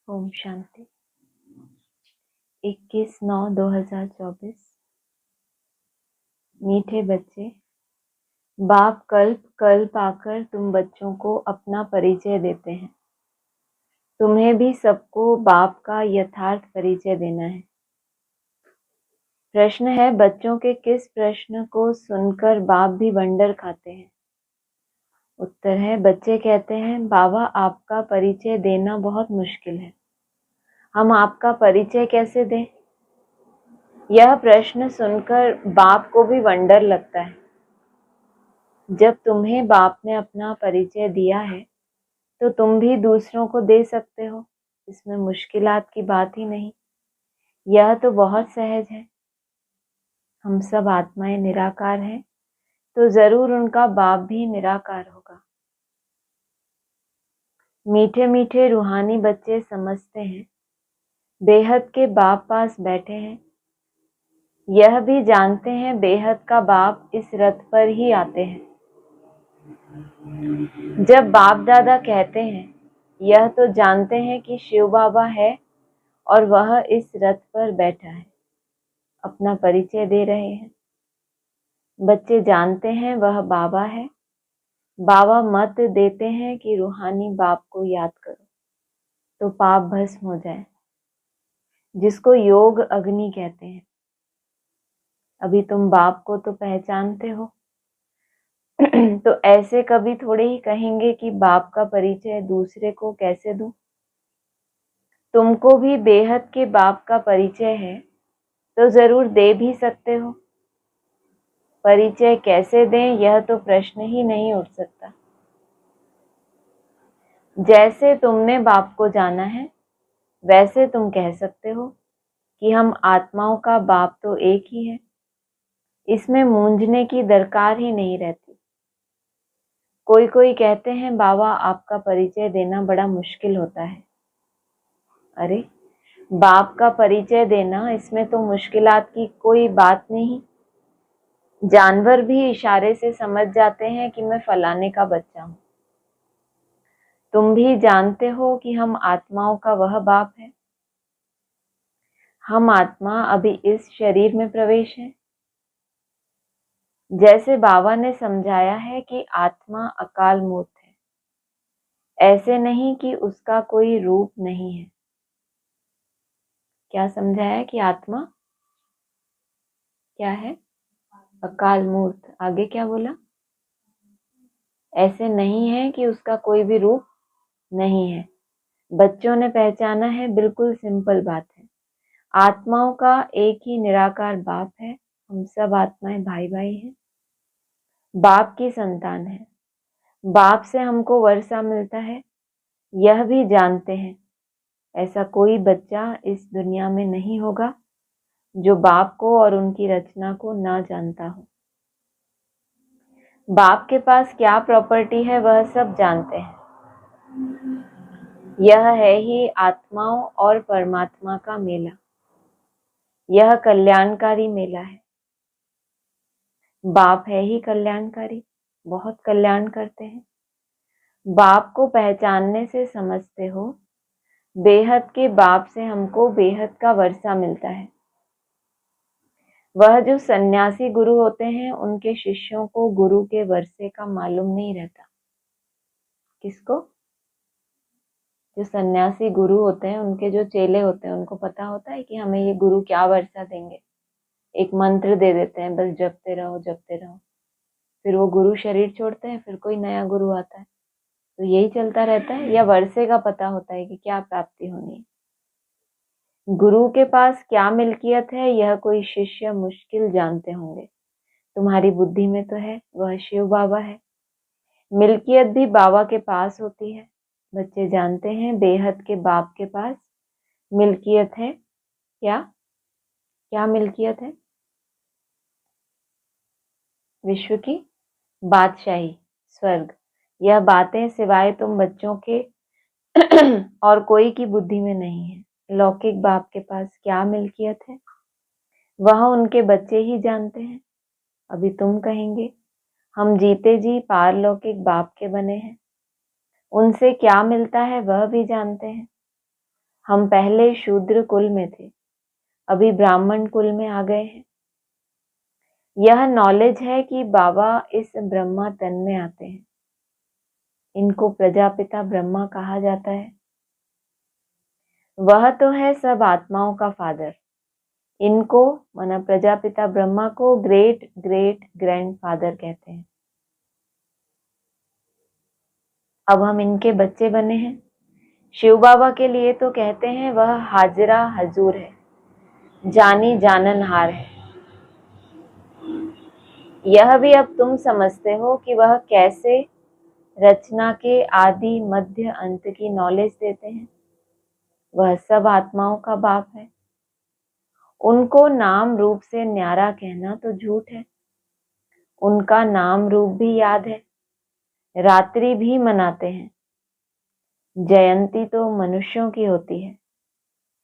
ओम शांति। 21/9/2024। मीठे बच्चे, बाप कल्प कल्प आकर तुम बच्चों को अपना परिचय देते हैं। तुम्हें भी सबको बाप का यथार्थ परिचय देना है। प्रश्न है, बच्चों के किस प्रश्न को सुनकर बाप भी वंडर खाते हैं? उत्तर है, बच्चे कहते हैं, बाबा आपका परिचय देना बहुत मुश्किल है, हम आपका परिचय कैसे दें? यह प्रश्न सुनकर बाप को भी वंडर लगता है। जब तुम्हें बाप ने अपना परिचय दिया है तो तुम भी दूसरों को दे सकते हो, इसमें मुश्किलात की बात ही नहीं। यह तो बहुत सहज है। हम सब आत्माएं निराकार हैं, तो जरूर उनका बाप भी निराकार होगा। मीठे मीठे रूहानी बच्चे समझते हैं, बेहद के बाप पास बैठे हैं। यह भी जानते हैं बेहद का बाप इस रथ पर ही आते हैं। जब बाप दादा कहते हैं, यह तो जानते हैं कि शिव बाबा है और वह इस रथ पर बैठा है, अपना परिचय दे रहे हैं। बच्चे जानते हैं वह बाबा है। बाबा मत देते हैं कि रूहानी बाप को याद करो तो पाप भस्म हो जाए, जिसको योग अग्नि कहते हैं। अभी तुम बाप को तो पहचानते हो तो ऐसे कभी थोड़े ही कहेंगे कि बाप का परिचय दूसरे को कैसे दूं? तुमको भी बेहद के बाप का परिचय है तो जरूर दे भी सकते हो। परिचय कैसे दें, यह तो प्रश्न ही नहीं उठ सकता। जैसे तुमने बाप को जाना है, वैसे तुम कह सकते हो कि हम आत्माओं का बाप तो एक ही है। इसमें मूंझने की दरकार ही नहीं रहती। कोई कोई कहते हैं, बाबा आपका परिचय देना बड़ा मुश्किल होता है। अरे, बाप का परिचय देना, इसमें तो मुश्किलात की कोई बात नहीं। जानवर भी इशारे से समझ जाते हैं कि मैं फलाने का बच्चा हूं। तुम भी जानते हो कि हम आत्माओं का वह बाप है। हम आत्मा अभी इस शरीर में प्रवेश है। जैसे बाबा ने समझाया है कि आत्मा अकाल मूर्त है, ऐसे नहीं कि उसका कोई रूप नहीं है। क्या समझाया कि आत्मा क्या है? अकाल मूर्त। आगे क्या बोला? ऐसे नहीं है कि उसका कोई भी रूप नहीं है। बच्चों ने पहचाना है, बिल्कुल सिंपल बात है। आत्माओं का एक ही निराकार बाप है। हम सब आत्माएं भाई भाई हैं, बाप की संतान है। बाप से हमको वर्षा मिलता है, यह भी जानते हैं। ऐसा कोई बच्चा इस दुनिया में नहीं होगा जो बाप को और उनकी रचना को ना जानता हो। बाप के पास क्या प्रॉपर्टी है वह सब जानते हैं। यह है ही आत्माओं और परमात्मा का मेला। यह कल्याणकारी मेला है। बाप है ही कल्याणकारी, बहुत कल्याण करते हैं। बाप को पहचानने से समझते हो, बेहद के बाप से हमको बेहद का वर्षा मिलता है। वह जो सन्यासी गुरु होते हैं, उनके शिष्यों को गुरु के वर्षे का मालूम नहीं रहता। किसको? जो सन्यासी गुरु होते हैं, उनके जो चेले होते हैं, उनको पता होता है कि हमें ये गुरु क्या वर्षा देंगे। एक मंत्र दे देते हैं, बस जपते रहो जपते रहो। फिर वो गुरु शरीर छोड़ते हैं, फिर कोई नया गुरु आता है। तो यही चलता रहता है। या वर्षे का पता होता है कि क्या प्राप्ति होनी है। गुरु के पास क्या मिल्कियत है, यह कोई शिष्य मुश्किल जानते होंगे। तुम्हारी बुद्धि में तो है, वह शिव बाबा है। मिल्कियत भी बाबा के पास होती है। बच्चे जानते हैं, बेहद के बाप के पास मिल्कियत है। क्या क्या मिल्कियत है? विश्व की बादशाही, स्वर्ग। यह बातें सिवाय तुम बच्चों के और कोई की बुद्धि में नहीं है। लौकिक बाप के पास क्या मिल्कियत है, वह उनके बच्चे ही जानते हैं। अभी तुम कहेंगे, हम जीते जी पारलौकिक बाप के बने हैं, उनसे क्या मिलता है वह भी जानते हैं। हम पहले शूद्र कुल में थे, अभी ब्राह्मण कुल में आ गए हैं। यह नॉलेज है कि बाबा इस ब्रह्मा तन में आते हैं। इनको प्रजापिता ब्रह्मा कहा जाता है। वह तो है सब आत्माओं का फादर। इनको माना प्रजापिता ब्रह्मा को ग्रेट ग्रेट ग्रैंडफादर कहते हैं। अब हम इनके बच्चे बने हैं। शिव बाबा के लिए तो कहते हैं वह हाजरा हजूर है, जानी जाननहार है। यह भी अब तुम समझते हो कि वह कैसे रचना के आदि मध्य अंत की नॉलेज देते हैं। वह सब आत्माओं का बाप है। उनको नाम रूप से न्यारा कहना तो झूठ है। उनका नाम रूप भी याद है, रात्रि भी मनाते हैं। जयंती तो मनुष्यों की होती है,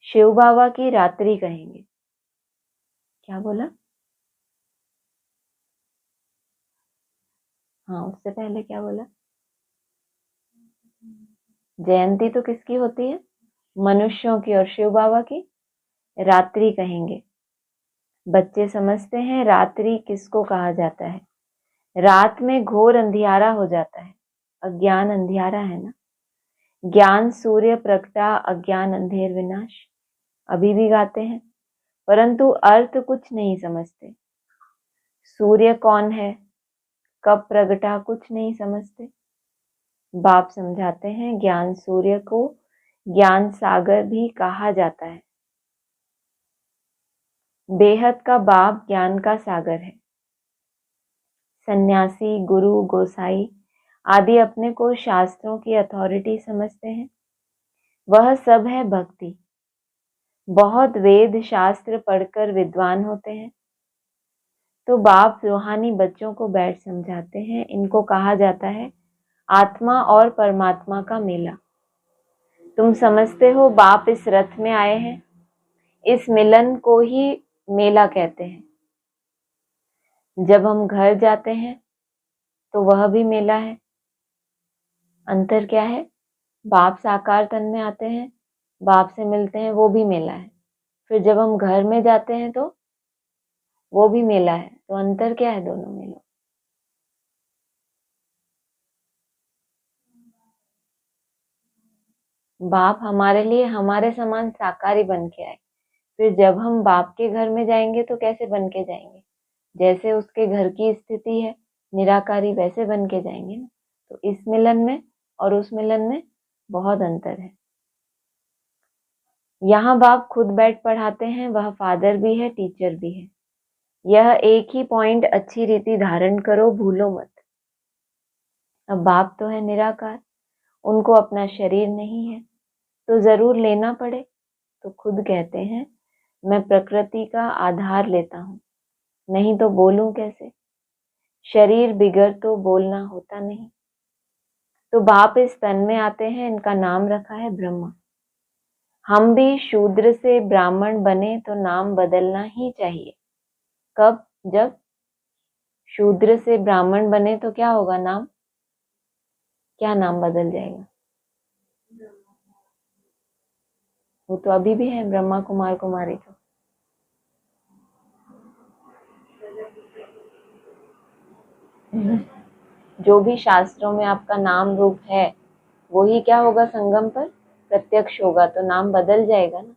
शिव बाबा की रात्रि कहेंगे। क्या बोला? हाँ, उससे पहले क्या बोला? जयंती तो किसकी होती है? मनुष्यों की, और शिव बाबा की रात्रि कहेंगे। बच्चे समझते हैं रात्रि किसको कहा जाता है। रात में घोर अंधियारा हो जाता है। अज्ञान अंधियारा है ना। ज्ञान सूर्य प्रगटा, अज्ञान अंधेर विनाश, अभी भी गाते हैं, परंतु अर्थ कुछ नहीं समझते। सूर्य कौन है, कब प्रगटा, कुछ नहीं समझते। बाप समझाते हैं ज्ञान सूर्य को ज्ञान सागर भी कहा जाता है। बेहद का बाप ज्ञान का सागर है। सन्यासी, गुरु, गोसाई आदि अपने को शास्त्रों की अथॉरिटी समझते हैं। वह सब है भक्ति। बहुत वेद शास्त्र पढ़कर विद्वान होते हैं, तो बाप रूहानी बच्चों को बैठ समझाते हैं। इनको कहा जाता है आत्मा और परमात्मा का मेला। तुम समझते हो बाप इस रथ में आए हैं, इस मिलन को ही मेला कहते हैं। जब हम घर जाते हैं तो वह भी मेला है। अंतर क्या है? बाप साकार तन में आते हैं, बाप से मिलते हैं, वो भी मेला है। फिर जब हम घर में जाते हैं तो वो भी मेला है। तो अंतर क्या है दोनों मेलों? बाप हमारे लिए हमारे समान साकारी बन के आए। फिर जब हम बाप के घर में जाएंगे तो कैसे बन के जाएंगे? जैसे उसके घर की स्थिति है निराकारी, वैसे बन के जाएंगे ना। तो इस मिलन में और उस मिलन में बहुत अंतर है। यहाँ बाप खुद बैठ पढ़ाते हैं, वह फादर भी है, टीचर भी है। यह एक ही पॉइंट अच्छी रीति धारण करो, भूलो मत। अब बाप तो है निराकार, उनको अपना शरीर नहीं है, तो जरूर लेना पड़े। तो खुद कहते हैं मैं प्रकृति का आधार लेता हूँ, नहीं तो बोलूं कैसे? शरीर बिगड़ तो बोलना होता नहीं। तो बाप इस तन में आते हैं, इनका नाम रखा है ब्रह्मा। हम भी शूद्र से ब्राह्मण बने तो नाम बदलना ही चाहिए। कब? जब शूद्र से ब्राह्मण बने तो क्या होगा? नाम, क्या नाम बदल जाएगा? वो तो अभी भी है ब्रह्मा कुमार कुमारी। तो जो भी शास्त्रों में आपका नाम रूप है वही क्या होगा? संगम पर प्रत्यक्ष होगा, तो नाम बदल जाएगा ना।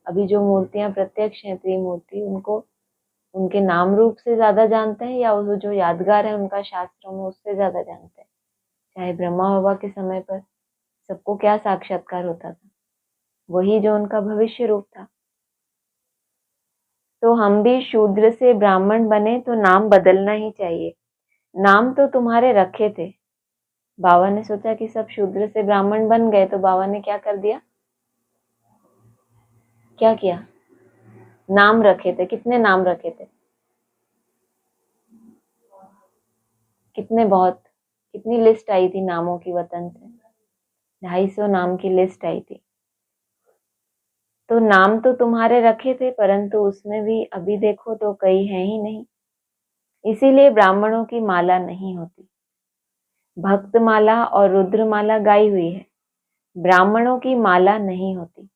अभी जो मूर्तियां प्रत्यक्ष हैं, त्रिमूर्ति, उनको उनके नाम रूप से ज्यादा जानते हैं, या वो जो यादगार है उनका शास्त्रों में उससे ज्यादा जानते हैं? चाहे ब्रह्मा बाबा के समय पर सबको क्या साक्षात्कार होता था? वही जो उनका भविष्य रूप था। तो हम भी शूद्र से ब्राह्मण बने तो नाम बदलना ही चाहिए। नाम तो तुम्हारे रखे थे। बाबा ने सोचा कि सब शूद्र से ब्राह्मण बन गए, तो बाबा ने क्या कर दिया? क्या किया? नाम रखे थे। कितने नाम रखे थे? कितने? बहुत। कितनी लिस्ट आई थी नामों की वतन से? 250 नाम की लिस्ट आई थी। तो नाम तो तुम्हारे रखे थे, परंतु उसमें भी अभी देखो तो कई हैं ही नहीं। इसीलिए ब्राह्मणों की माला नहीं होती। भक्त माला और रुद्र माला गाई हुई है, ब्राह्मणों की माला नहीं होती।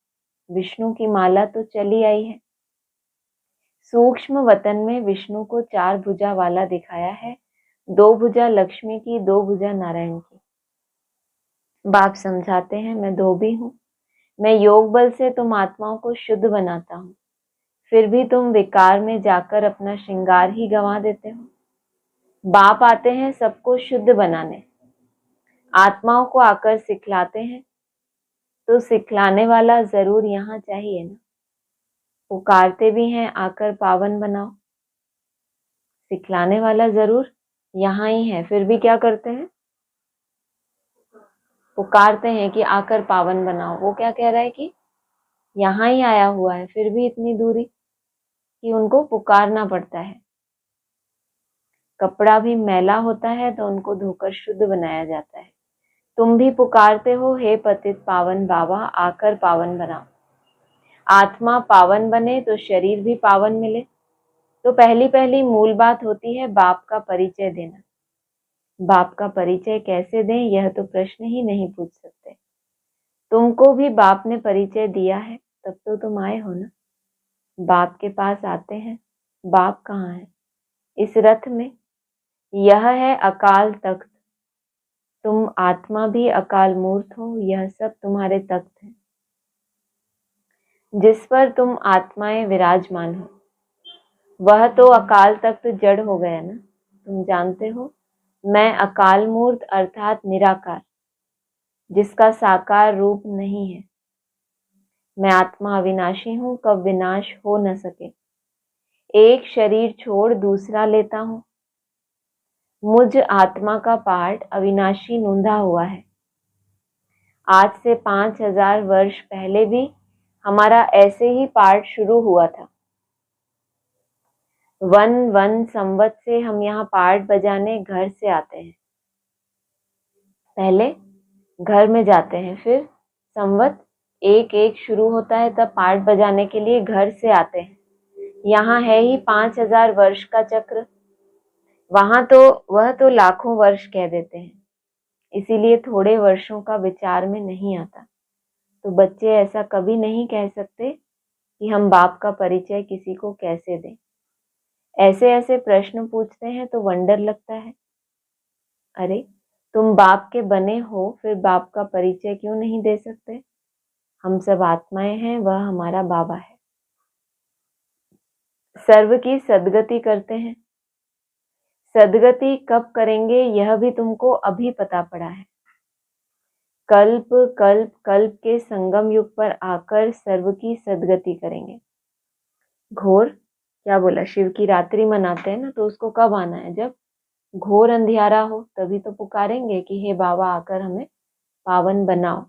विष्णु की माला तो चली आई है। सूक्ष्म वतन में विष्णु को 4 भुजा वाला दिखाया है, 2 भुजा लक्ष्मी की, 2 भुजा नारायण की। बाप समझाते हैं मैं धोबी हूँ, मैं योग बल से तुम आत्माओं को शुद्ध बनाता हूँ, फिर भी तुम विकार में जाकर अपना श्रृंगार ही गंवा देते हो। बाप आते हैं सबको शुद्ध बनाने, आत्माओं को आकर सिखलाते हैं, तो सिखलाने वाला जरूर यहाँ चाहिए ना। पुकारते भी हैं आकर पावन बनाओ, सिखलाने वाला जरूर यहाँ ही है, फिर भी क्या करते हैं, पुकारते हैं कि आकर पावन बनाओ। वो क्या कह रहा है कि यहाँ ही आया हुआ है, फिर भी इतनी दूरी कि उनको पुकारना पड़ता है। कपड़ा भी मैला होता है तो उनको धोकर शुद्ध बनाया जाता है। तुम भी पुकारते हो, हे पतित पावन बाबा आकर पावन बनाओ। आत्मा पावन बने तो शरीर भी पावन मिले। तो पहली पहली मूल बात होती है बाप का परिचय देना। बाप का परिचय कैसे दें, यह तो प्रश्न ही नहीं पूछ सकते। तुमको भी बाप ने परिचय दिया है, तब तो तुम आए हो ना। बाप के पास आते हैं, बाप कहाँ है? इस रथ में। यह है अकाल तख्त। तुम आत्मा भी अकाल मूर्त हो, यह सब तुम्हारे तख्त हैं जिस पर तुम आत्माएं विराजमान हो। वह तो अकाल तख्त जड़ हो गया ना। तुम जानते हो मैं अकाल मूर्त अर्थात निराकार, जिसका साकार रूप नहीं है। मैं आत्मा अविनाशी हूँ, कब विनाश हो न सके। एक शरीर छोड़ दूसरा लेता हूँ। मुझ आत्मा का पाठ अविनाशी नूंधा हुआ है। आज से 5000 वर्ष पहले भी हमारा ऐसे ही पाठ शुरू हुआ था। 1 संवत से हम यहाँ पाठ बजाने घर से आते हैं। पहले घर में जाते हैं, फिर संवत 1 शुरू होता है, तब पाठ बजाने के लिए घर से आते हैं। यहाँ है ही 5000 वर्ष का चक्र। वहां तो वह तो लाखों वर्ष कह देते हैं, इसीलिए थोड़े वर्षों का विचार में नहीं आता। तो बच्चे ऐसा कभी नहीं कह सकते कि हम बाप का परिचय किसी को कैसे दें। ऐसे ऐसे प्रश्न पूछते हैं तो वंडर लगता है। अरे तुम बाप के बने हो, फिर बाप का परिचय क्यों नहीं दे सकते? हम सब आत्माएं हैं, वह हमारा बाबा है। सर्व की सदगति करते हैं। सदगति कब करेंगे यह भी तुमको अभी पता पड़ा है। कल्प कल्प कल्प के संगम युग पर आकर सर्व की सदगति करेंगे। घोर क्या बोला, शिव की रात्रि मनाते हैं ना, तो उसको कब आना है? जब घोर अंधियारा हो, तभी तो पुकारेंगे कि हे बाबा आकर हमें पावन बनाओ।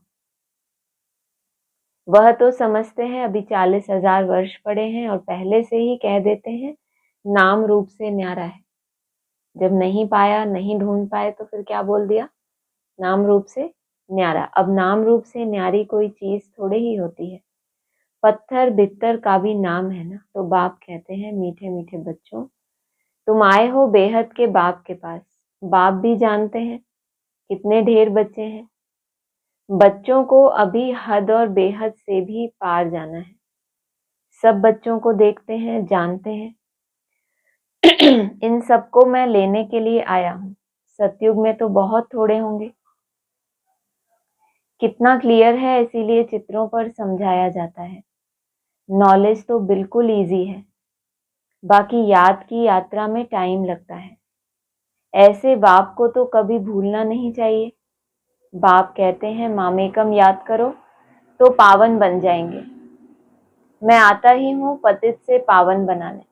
वह तो समझते हैं अभी 40,000 वर्ष पड़े हैं और पहले से ही कह देते हैं नाम रूप से न्यारा है। जब नहीं पाया, नहीं ढूंढ पाए, तो फिर क्या बोल दिया? नाम रूप से न्यारा। अब नाम रूप से न्यारी कोई चीज थोड़े ही होती है। पत्थर बित्तर का भी नाम है ना। तो बाप कहते हैं मीठे मीठे बच्चों, तुम आए हो बेहद के बाप के पास। बाप भी जानते हैं कितने ढेर बच्चे हैं। बच्चों को अभी हद और बेहद से भी पार जाना है। सब बच्चों को देखते हैं, जानते हैं। इन सबको मैं लेने के लिए आया हूँ। सतयुग में तो बहुत थोड़े होंगे। कितना क्लियर है, इसीलिए चित्रों पर समझाया जाता है। नॉलेज तो बिल्कुल इजी है, बाकी याद की यात्रा में टाइम लगता है। ऐसे बाप को तो कभी भूलना नहीं चाहिए। बाप कहते हैं मामेकम याद करो तो पावन बन जाएंगे। मैं आता ही हूँ पतित से पावन बनाने।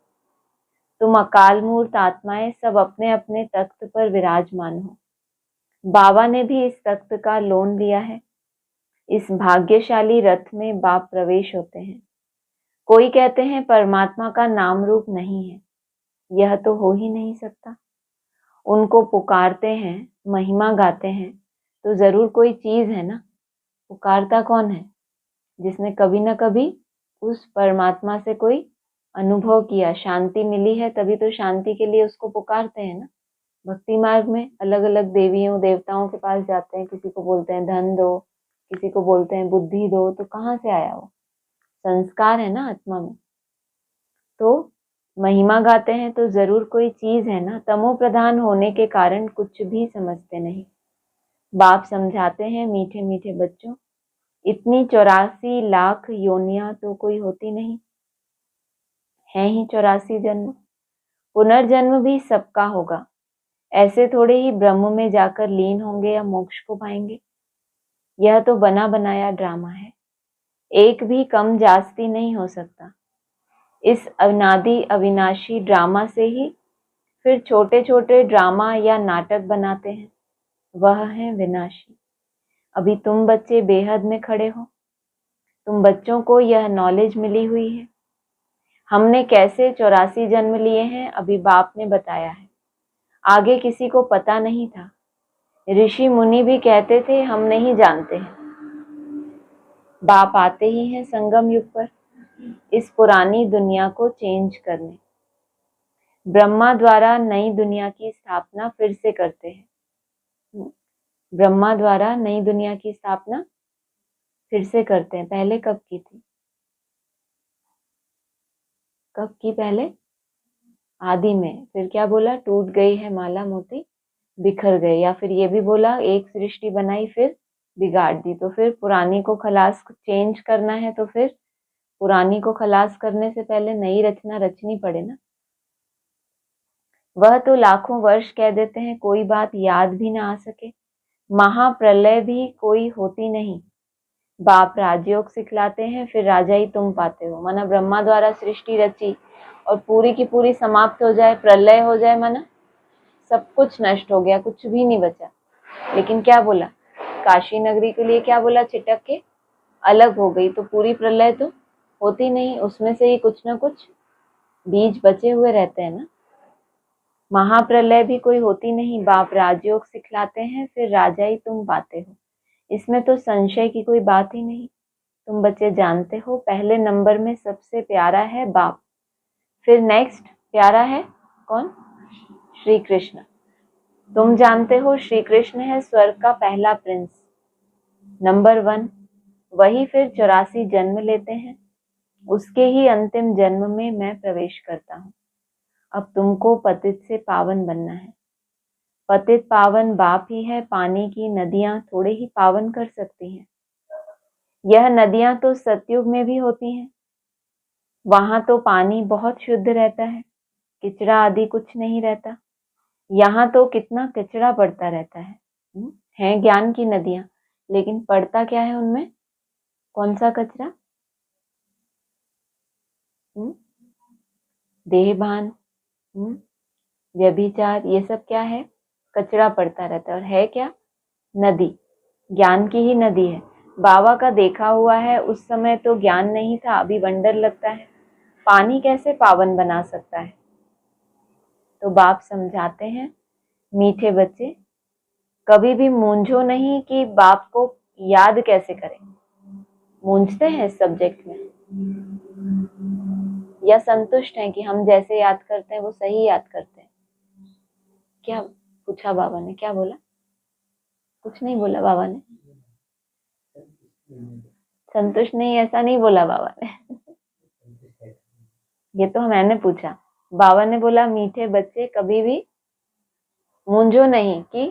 तुम अकाल मूर्त आत्माएं सब अपने अपने तख्त पर विराजमान हो। बाबा ने भी इस तख्त का लोन लिया है। इस भाग्यशाली रथ में बाप प्रवेश होते हैं। कोई कहते हैं परमात्मा का नाम रूप नहीं है, यह तो हो ही नहीं सकता। उनको पुकारते हैं, महिमा गाते हैं, तो जरूर कोई चीज है ना। पुकारता कौन है? जिसने कभी ना कभी उस परमात्मा से कोई अनुभव किया, शांति मिली है, तभी तो शांति के लिए उसको पुकारते हैं ना। भक्ति मार्ग में अलग अलग देवियों देवताओं के पास जाते हैं, किसी को बोलते हैं धन दो, किसी को बोलते हैं बुद्धि दो, तो कहाँ से आया वो? संस्कार है ना आत्मा में। तो महिमा गाते हैं तो जरूर कोई चीज है ना। तमो प्रधान होने के कारण कुछ भी समझते नहीं। बाप समझाते हैं, मीठे मीठे बच्चों, इतनी 84 लाख योनियां तो कोई होती नहीं, है ही 84 जन्म। पुनर्जन्म भी सबका होगा। ऐसे थोड़े ही ब्रह्म में जाकर लीन होंगे या मोक्ष को पाएंगे। यह तो बना बनाया ड्रामा है, एक भी कम जास्ती नहीं हो सकता। इस अनादि अविनाशी ड्रामा से ही फिर छोटे छोटे ड्रामा या नाटक बनाते हैं, वह है विनाशी। अभी तुम बच्चे बेहद में खड़े हो। तुम बच्चों को यह नॉलेज मिली हुई है। हमने कैसे 84 जन्म लिए हैं अभी बाप ने बताया है। आगे किसी को पता नहीं था। ऋषि मुनि भी कहते थे हम नहीं जानते हैं। बाप आते ही हैं संगम युग पर इस पुरानी दुनिया को चेंज करने। ब्रह्मा द्वारा नई दुनिया की स्थापना फिर से करते हैं। ब्रह्मा द्वारा नई दुनिया की स्थापना फिर से करते हैं। पहले कब की थी? कब की? पहले आदि में। फिर क्या बोला? टूट गई है माला मोती बिखर गए। या फिर ये भी बोला एक सृष्टि बनाई फिर बिगाड़ दी। तो फिर पुरानी को खलास चेंज करना है तो फिर पुरानी को खलास करने से पहले नई रचना रचनी पड़े ना। वह तो लाखों वर्ष कह देते हैं, कोई बात याद भी ना आ सके। महाप्रलय भी कोई होती नहीं। बाप राजयोग सिखलाते हैं, फिर राजा ही तुम पाते हो। माना ब्रह्मा द्वारा सृष्टि रची और पूरी की पूरी समाप्त हो जाए, प्रलय हो जाए, माना सब कुछ नष्ट हो गया, कुछ भी नहीं बचा। लेकिन क्या बोला? काशी नगरी के लिए क्या बोला? छिटक के अलग हो गई। तो पूरी प्रलय तो होती नहीं, उसमें से ही कुछ ना कुछ बीज बचे हुए रहते हैं ना। महाप्रलय भी कोई होती नहीं। बाप राजयोग सिखलाते हैं, फिर राजा ही तुम पाते हो। इसमें तो संशय की कोई बात ही नहीं। तुम बच्चे जानते हो पहले नंबर में सबसे प्यारा है बाप। फिर नेक्स्ट प्यारा है कौन? श्री कृष्ण। तुम जानते हो श्री कृष्ण है स्वर्ग का पहला प्रिंस, नंबर 1। वही फिर 84 जन्म लेते हैं। उसके ही अंतिम जन्म में मैं प्रवेश करता हूँ। अब तुमको पतित से पावन बनना है। पतित पावन बाप ही है। पानी की नदियां थोड़े ही पावन कर सकती हैं। यह नदियां तो सतयुग में भी होती हैं। वहां तो पानी बहुत शुद्ध रहता है, किचड़ा आदि कुछ नहीं रहता। यहाँ तो कितना कचरा पड़ता रहता है। है ज्ञान की नदियां, लेकिन पड़ता क्या है उनमें? कौन सा कचरा? देहभान, व्यभिचार, ये सब क्या है? कचरा पड़ता रहता है। और है क्या? नदी, ज्ञान की ही नदी है। बाबा का देखा हुआ है, उस समय तो ज्ञान नहीं था, अभी वंडर लगता है पानी कैसे पावन बना सकता है। तो बाप समझाते हैं, मीठे बच्चे कभी भी मूंझो नहीं कि बाप को याद कैसे करें। मूंझते हैं इस सब्जेक्ट में या संतुष्ट हैं कि हम जैसे याद करते हैं वो सही याद करते हैं? क्या पूछा बाबा ने? क्या बोला? कुछ नहीं बोला बाबा ने। संतुष्ट नहीं, ऐसा नहीं बोला बाबा ने। ये तो मैंने पूछा। बाबा ने बोला मीठे बच्चे कभी भी मूंझो नहीं कि,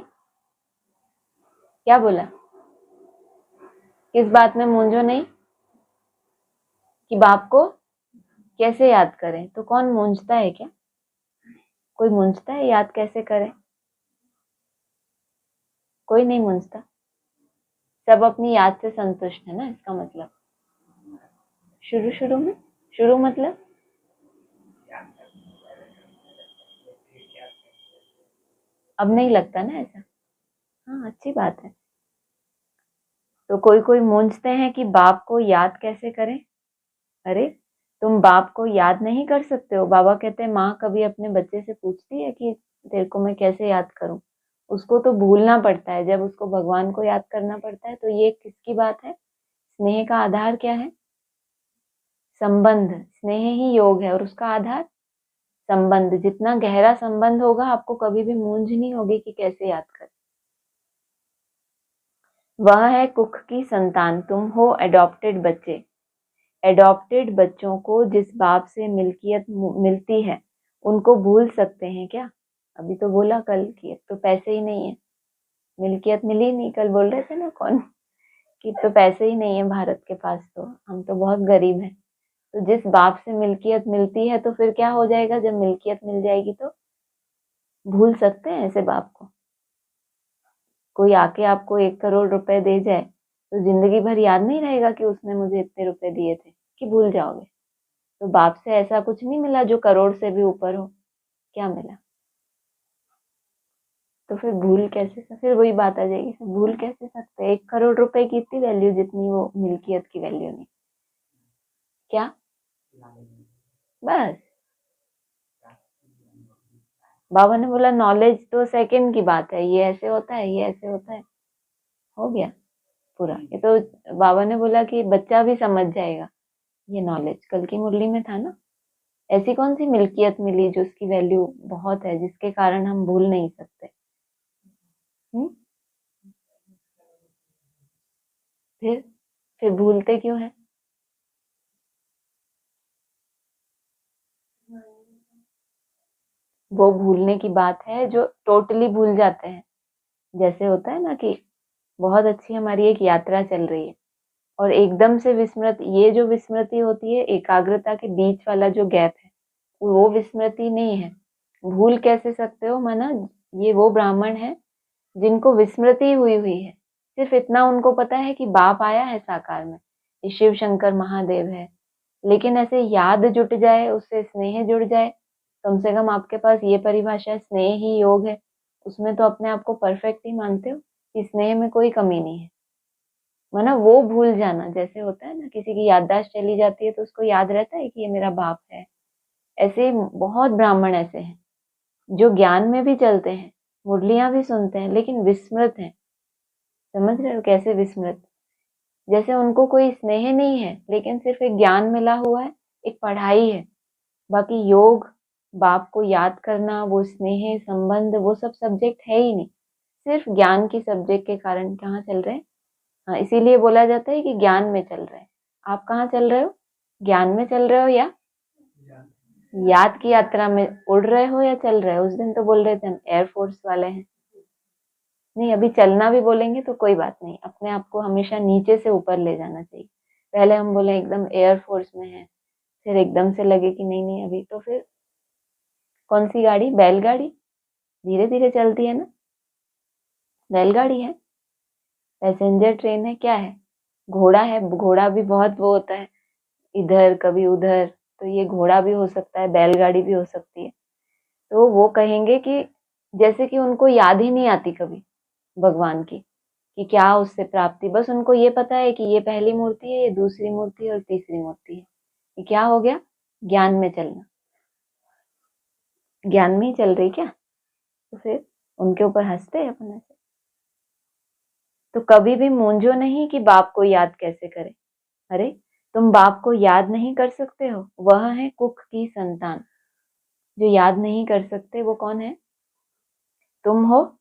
क्या बोला? किस बात में मूंझो नहीं? कि बाप को कैसे याद करें। तो कौन मूंझता है? क्या कोई मूंझता है याद कैसे करें? कोई नहीं मूंझता। सब अपनी याद से संतुष्ट है ना, इसका मतलब। शुरू में, शुरू मतलब अब नहीं लगता ना ऐसा। हाँ, अच्छी बात है। तो कोई मूंझते हैं कि बाप को याद कैसे करें। अरे तुम बाप को याद नहीं कर सकते हो। बाबा कहते हैं माँ कभी अपने बच्चे से पूछती है कि तेरे को मैं कैसे याद करूं? उसको तो भूलना पड़ता है। जब उसको भगवान को याद करना पड़ता है तो ये किसकी बात है? स्नेह का आधार क्या है? संबंध। स्नेह ही योग है और उसका आधार संबंध। जितना गहरा संबंध होगा आपको कभी भी मूंझ नहीं होगी कि कैसे याद करें। वह है कुख की संतान, तुम हो एडॉप्टेड बच्चे। एडॉप्टेड बच्चों को जिस बाप से मिल्कियत मिलती है उनको भूल सकते हैं क्या? अभी तो बोला कल कि अब तो पैसे ही नहीं है, मिल्कियत मिली नहीं। कल बोल रहे थे ना कौन कि तो पैसे ही नहीं है भारत के पास, तो हम तो बहुत गरीब हैं। तो जिस बाप से मिल्कियत मिलती है तो फिर क्या हो जाएगा जब मिल्कियत मिल जाएगी? तो भूल सकते हैं ऐसे बाप को? कोई आके आपको 1 करोड़ रुपए दे जाए तो जिंदगी भर याद नहीं रहेगा कि उसने मुझे इतने रुपए दिए थे, कि भूल जाओगे? तो बाप से ऐसा कुछ नहीं मिला जो करोड़ से भी ऊपर हो, क्या मिला? तो फिर भूल कैसे, फिर वही बात आ जाएगी, भूल कैसे सकते हैं? 1 करोड़ रुपए की इतनी वैल्यू जितनी वो मिल्कियत की वैल्यू नहीं। क्या? बस बाबा ने बोला नॉलेज तो सेकंड की बात है, ये ऐसे होता है, ये ऐसे होता है, हो गया पूरा। ये तो बाबा ने बोला कि बच्चा भी समझ जाएगा ये नॉलेज, कल की मुरली में था ना। ऐसी कौन सी मिल्कियत मिली जो उसकी वैल्यू बहुत है, जिसके कारण हम भूल नहीं सकते? हम्म? फिर भूलते क्यों है? वो भूलने की बात है जो टोटली भूल जाते हैं। जैसे होता है ना कि बहुत अच्छी हमारी एक यात्रा चल रही है और एकदम से विस्मृति, ये जो विस्मृति होती है एकाग्रता के बीच वाला जो गैप है, वो विस्मृति नहीं है। भूल कैसे सकते हो? माना ये वो ब्राह्मण है जिनको विस्मृति हुई हुई है, सिर्फ इतना उनको पता है कि बाप आया है साकार में, ये शिव शंकर महादेव है। लेकिन ऐसे याद जुट जाए, उससे स्नेह जुड़ जाए, कम से कम आपके पास ये परिभाषा है स्नेह ही योग है, उसमें तो अपने आप को परफेक्ट ही मानते हो कि स्नेह में कोई कमी नहीं है। माना वो भूल जाना, जैसे होता है ना किसी की याददाश्त चली जाती है तो उसको याद रहता है कि ये मेरा बाप है। ऐसे बहुत ब्राह्मण ऐसे हैं जो ज्ञान में भी चलते हैं, मुरलियां भी सुनते हैं, लेकिन विस्मृत हैं। समझ रहे हो कैसे विस्मृत? जैसे उनको कोई स्नेह नहीं है, लेकिन सिर्फ एक ज्ञान मिला हुआ है, एक पढ़ाई है। बाकी योग, बाप को याद करना, वो स्नेह संबंध, वो सब सब्जेक्ट है ही नहीं। सिर्फ ज्ञान की सब्जेक्ट के कारण कहाँ चल रहे हैं? हाँ, इसीलिए बोला जाता है कि ज्ञान में चल रहे हैं। आप कहाँ चल रहे हो? ज्ञान में चल रहे हो या याद की यात्रा में उड़ रहे हो या चल रहे हो? उस दिन तो बोल रहे थे हम एयरफोर्स वाले हैं। नहीं, अभी चलना भी बोलेंगे तो कोई बात नहीं, अपने आप को हमेशा नीचे से ऊपर ले जाना चाहिए। पहले हम बोले एकदम एयरफोर्स में है, फिर एकदम से लगे कि नहीं नहीं, अभी तो फिर कौन सी गाड़ी? बैलगाड़ी धीरे धीरे चलती है ना, बैलगाड़ी है। पैसेंजर ट्रेन है, क्या है? घोड़ा है, घोड़ा भी बहुत वो होता है, इधर कभी उधर, तो ये घोड़ा भी हो सकता है, बैलगाड़ी भी हो सकती है। तो वो कहेंगे कि जैसे कि उनको याद ही नहीं आती कभी भगवान की, कि क्या उससे प्राप्ति, बस उनको ये पता है कि ये पहली मूर्ति है, ये दूसरी मूर्ति है और तीसरी मूर्ति है। ये क्या हो गया? ज्ञान में चलना। ज्ञान में ही चल रही क्या? तो फिर उनके ऊपर हंसते हैं अपन ऐसे। तो कभी भी मूंझो नहीं कि बाप को याद कैसे करें। अरे, तुम बाप को याद नहीं कर सकते हो, वह है कुख की संतान। जो याद नहीं कर सकते वो कौन है? तुम हो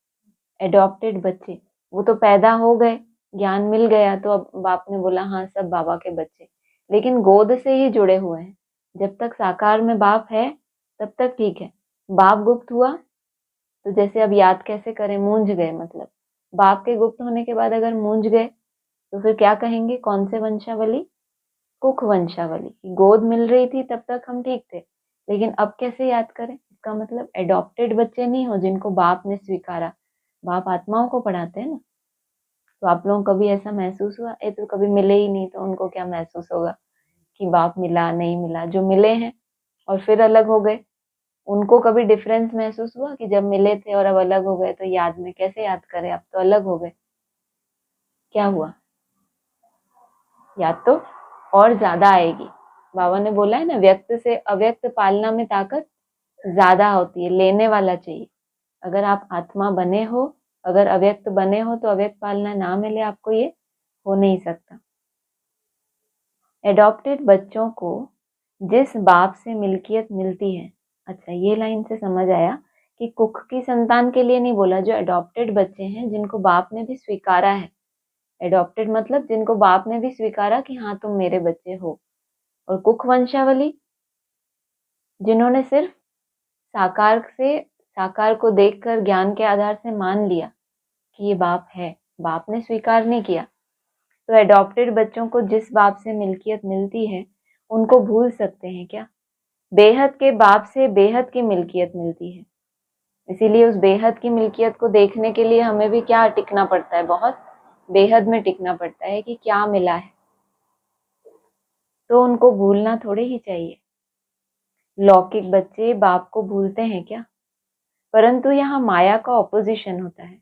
एडॉप्टेड बच्चे। वो तो पैदा हो गए, ज्ञान मिल गया तो अब बाप ने बोला हाँ सब बाबा के बच्चे, लेकिन गोद से ही जुड़े हुए हैं। जब तक साकार में बाप है तब तक ठीक है। बाप गुप्त हुआ तो जैसे अब याद कैसे करें? मूंझ गए, मतलब बाप के गुप्त होने के बाद अगर मूंझ गए तो फिर क्या कहेंगे? कौन से वंशावली? कुख वंशावली। गोद मिल रही थी तब तक हम ठीक थे, लेकिन अब कैसे याद करें? इसका मतलब एडॉप्टेड बच्चे नहीं हो जिनको बाप ने स्वीकारा। बाप आत्माओं को पढ़ाते हैं ना। तो आप लोगों को कभी ऐसा महसूस हुआ? ये तो कभी मिले ही नहीं तो उनको क्या महसूस होगा कि बाप मिला नहीं मिला? जो मिले हैं और फिर अलग हो गए, उनको कभी डिफरेंस महसूस हुआ कि जब मिले थे और अब अलग हो गए? तो याद में कैसे याद करें, अब तो अलग हो गए, क्या हुआ? याद तो और ज्यादा आएगी। बाबा ने बोला है ना, व्यक्त से अव्यक्त पालना में ताकत ज्यादा होती है, लेने वाला चाहिए। अगर आप आत्मा बने हो, अगर अव्यक्त बने हो, तो अव्यक्त पालना ना मिले आपको, ये हो नहीं सकता। एडॉप्टेड बच्चों को जिस बाप से मिल्कियत मिलती है, अच्छा ये लाइन से समझ आया कि कुख की संतान के लिए नहीं बोला, जो एडॉप्टेड बच्चे हैं जिनको बाप ने भी स्वीकारा है। एडॉप्टेड मतलब जिनको बाप ने भी स्वीकारा कि हाँ तुम मेरे बच्चे हो, और कुख वंशावली जिन्होंने सिर्फ साकार को देखकर ज्ञान के आधार से मान लिया कि ये बाप है, बाप ने स्वीकार नहीं किया। तो एडॉप्टेड बच्चों को जिस बाप से मिल्कियत मिलती है उनको भूल सकते हैं क्या? बेहद के बाप से बेहद की मिल्कियत मिलती है। इसीलिए उस बेहद की मिल्कियत को देखने के लिए हमें भी क्या टिकना पड़ता है, बहुत बेहद में टिकना पड़ता है कि क्या मिला है। तो उनको भूलना थोड़े ही चाहिए। लौकिक बच्चे बाप को भूलते हैं क्या? परंतु यहाँ माया का ऑपोजिशन होता है।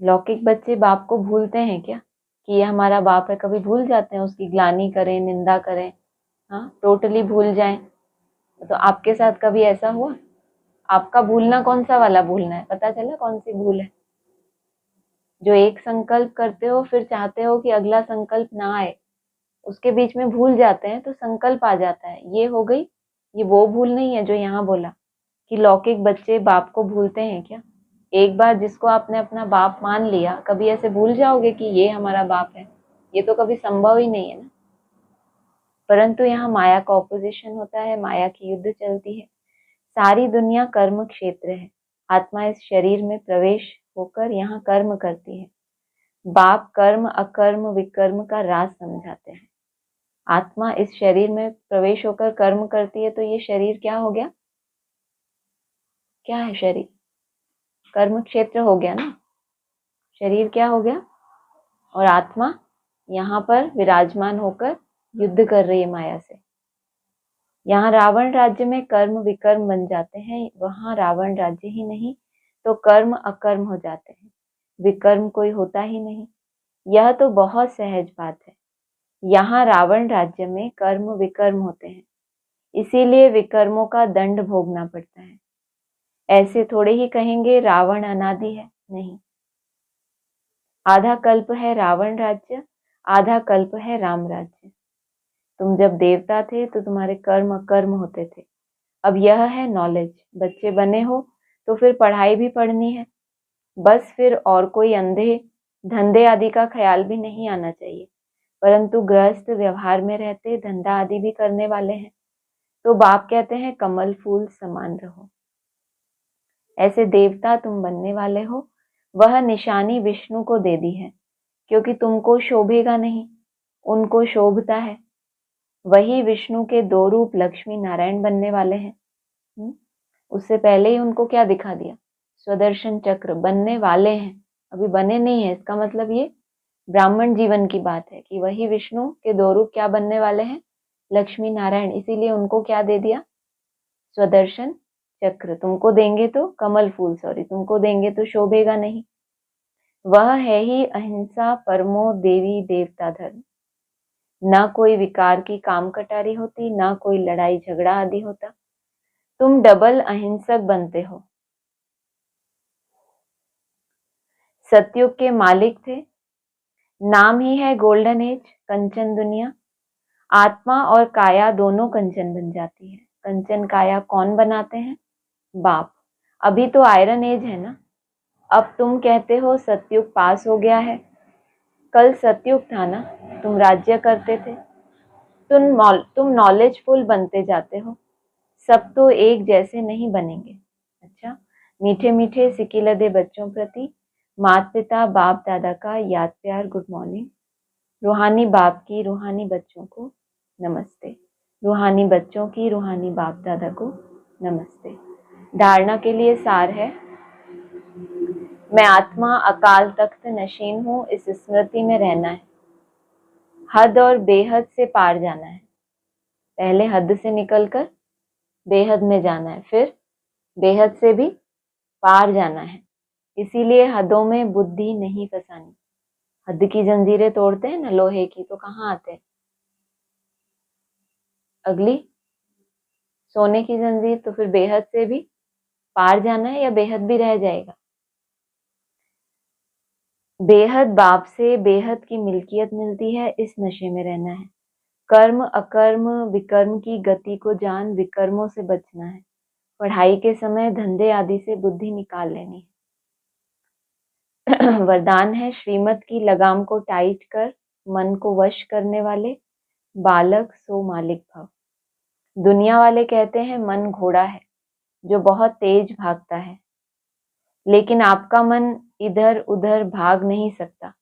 लौकिक बच्चे बाप को भूलते हैं क्या कि ये हमारा बाप है? कभी भूल जाते हैं, उसकी ग्लानि करें, निंदा करें, हाँ, टोटली भूल जाएं। तो आपके साथ कभी ऐसा हुआ? आपका भूलना कौन सा वाला भूलना है? पता चला कौन सी भूल है? जो एक संकल्प करते हो फिर चाहते हो कि अगला संकल्प ना आए, उसके बीच में भूल जाते हैं तो संकल्प आ जाता है, ये हो गई। ये वो भूल नहीं है जो यहाँ बोला कि लौकिक बच्चे बाप को भूलते हैं क्या? एक बार जिसको आपने अपना बाप मान लिया, कभी ऐसे भूल जाओगे कि ये हमारा बाप है? ये तो कभी संभव ही नहीं है ना। परंतु यहाँ माया का ऑपोजिशन होता है, माया की युद्ध चलती है। सारी दुनिया कर्म क्षेत्र है। आत्मा इस शरीर में प्रवेश होकर यहाँ कर्म करती है। बाप कर्म अकर्म विकर्म का राज समझाते हैं। आत्मा इस शरीर में प्रवेश होकर कर्म करती है, तो ये शरीर क्या हो गया? क्या है शरीर? कर्म क्षेत्र हो गया ना। शरीर क्या हो गया? और आत्मा यहाँ पर विराजमान होकर युद्ध कर रही है माया से। यहाँ रावण राज्य में कर्म विकर्म बन जाते हैं, वहां रावण राज्य ही नहीं तो कर्म अकर्म हो जाते हैं, विकर्म कोई होता ही नहीं। यह तो बहुत सहज बात है। यहाँ रावण राज्य में कर्म विकर्म होते हैं, इसीलिए विकर्मों का दंड भोगना पड़ता है। ऐसे थोड़े ही कहेंगे रावण अनादि है, नहीं। आधा कल्प है रावण राज्य, आधा कल्प है राम राज्य। तुम जब देवता थे तो तुम्हारे कर्म अकर्म होते थे। अब यह है नॉलेज। बच्चे बने हो तो फिर पढ़ाई भी पढ़नी है, बस फिर और कोई अंधे धंधे आदि का ख्याल भी नहीं आना चाहिए। परंतु गृहस्थ व्यवहार में रहते धंधा आदि भी करने वाले हैं, तो बाप कहते हैं कमल फूल समान रहो। ऐसे देवता तुम बनने वाले हो, वह निशानी विष्णु को दे दी है, क्योंकि तुमको शोभेगा नहीं, उनको शोभता है। वही विष्णु के दो रूप लक्ष्मी नारायण बनने वाले हैं। उससे पहले ही उनको क्या दिखा दिया? स्वदर्शन चक्र बनने वाले हैं, अभी बने नहीं है। इसका मतलब ये ब्राह्मण जीवन की बात है कि वही विष्णु के दो रूप क्या बनने वाले हैं? लक्ष्मी नारायण। इसीलिए उनको क्या दे दिया? स्वदर्शन चक्र। तुमको देंगे तो कमल फूल, तुमको देंगे तो शोभेगा नहीं। वह है ही अहिंसा परमो देवी देवता धर्म। ना कोई विकार की काम कटारी होती, ना कोई लड़ाई झगड़ा आदि होता। तुम डबल अहिंसक बनते हो। सतयुग के मालिक थे, नाम ही है गोल्डन एज, कंचन दुनिया। आत्मा और काया दोनों कंचन बन जाती है। कंचन काया कौन बनाते हैं? बाप। अभी तो आयरन एज है ना। अब तुम कहते हो सतयुग पास हो गया है, कल सतयुग था ना, तुम राज्य करते थे। तुम नॉलेजफुल बनते जाते हो। सब तो एक जैसे नहीं बनेंगे। अच्छा, मीठे मीठे सिकिलदे बच्चों प्रति माता पिता बाप दादा का याद प्यार गुड मॉर्निंग। रूहानी बाप की रूहानी बच्चों को नमस्ते। रूहानी बच्चों की रूहानी बाप दादा को नमस्ते। धारणा के लिए सार है, मैं आत्मा अकाल तख्त नशीन हूँ, इस स्मृति में रहना है। हद और बेहद से पार जाना है। पहले हद से निकलकर बेहद में जाना है, फिर बेहद से भी पार जाना है। इसीलिए हदों में बुद्धि नहीं फंसानी। हद की जंजीरें तोड़ते हैं ना लोहे की, तो कहाँ आते हैं? अगली सोने की जंजीर। तो फिर बेहद से भी पार जाना है या बेहद भी रह जाएगा? बेहद बाप से बेहद की मिल्कियत मिलती है, इस नशे में रहना है। कर्म अकर्म विकर्म की गति को जान, विकर्मों से बचना है। पढ़ाई के समय धंधे आदि से बुद्धि निकाल लेनी है। वरदान है, श्रीमत की लगाम को टाइट कर मन को वश करने वाले बालक सो मालिक भव। दुनिया वाले कहते हैं मन घोड़ा है जो बहुत तेज भागता है, लेकिन आपका मन इधर उधर भाग नहीं सकता।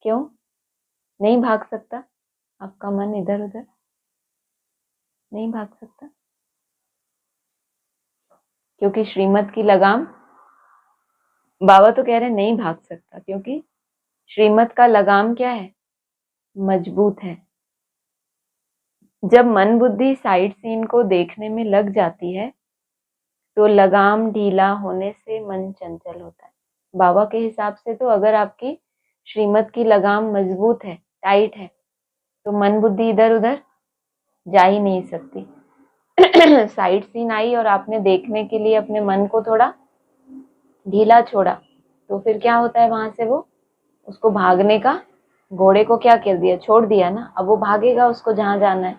क्यों नहीं भाग सकता? आपका मन इधर उधर नहीं भाग सकता क्योंकि श्रीमत की लगाम, बाबा तो कह रहे नहीं भाग सकता क्योंकि श्रीमत का लगाम क्या है? मजबूत है। जब मन बुद्धि साइड सीन को देखने में लग जाती है तो लगाम ढीला होने से मन चंचल होता है। बाबा के हिसाब से तो अगर आपकी श्रीमत की लगाम मजबूत है, टाइट है, तो मन बुद्धि इधर उधर जा ही नहीं सकती। साइड सीन आई और आपने देखने के लिए अपने मन को थोड़ा ढीला छोड़ा तो फिर क्या होता है? वहां से वो उसको भागने का, घोड़े को क्या कर दिया? छोड़ दिया ना। अब वो भागेगा उसको जहां जाना है।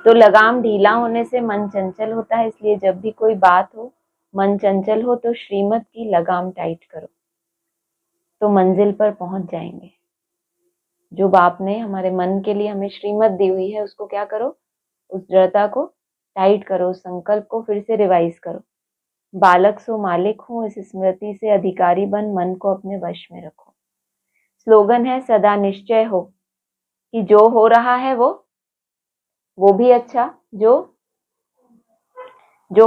तो लगाम ढीला होने से मन चंचल होता है, इसलिए जब भी कोई बात हो, मन चंचल हो, तो श्रीमत की लगाम टाइट करो तो मंजिल पर पहुंच जाएंगे। जो बाप ने हमारे मन के लिए हमें श्रीमत दी हुई है उसको क्या करो? उस दृढ़ता को टाइट करो, उस संकल्प को फिर से रिवाइज करो। बालक सो मालिक हूं, इस स्मृति से अधिकारी बन मन को अपने वश में रखो। स्लोगन है सदा निश्चय हो कि जो हो रहा है वो भी अच्छा, जो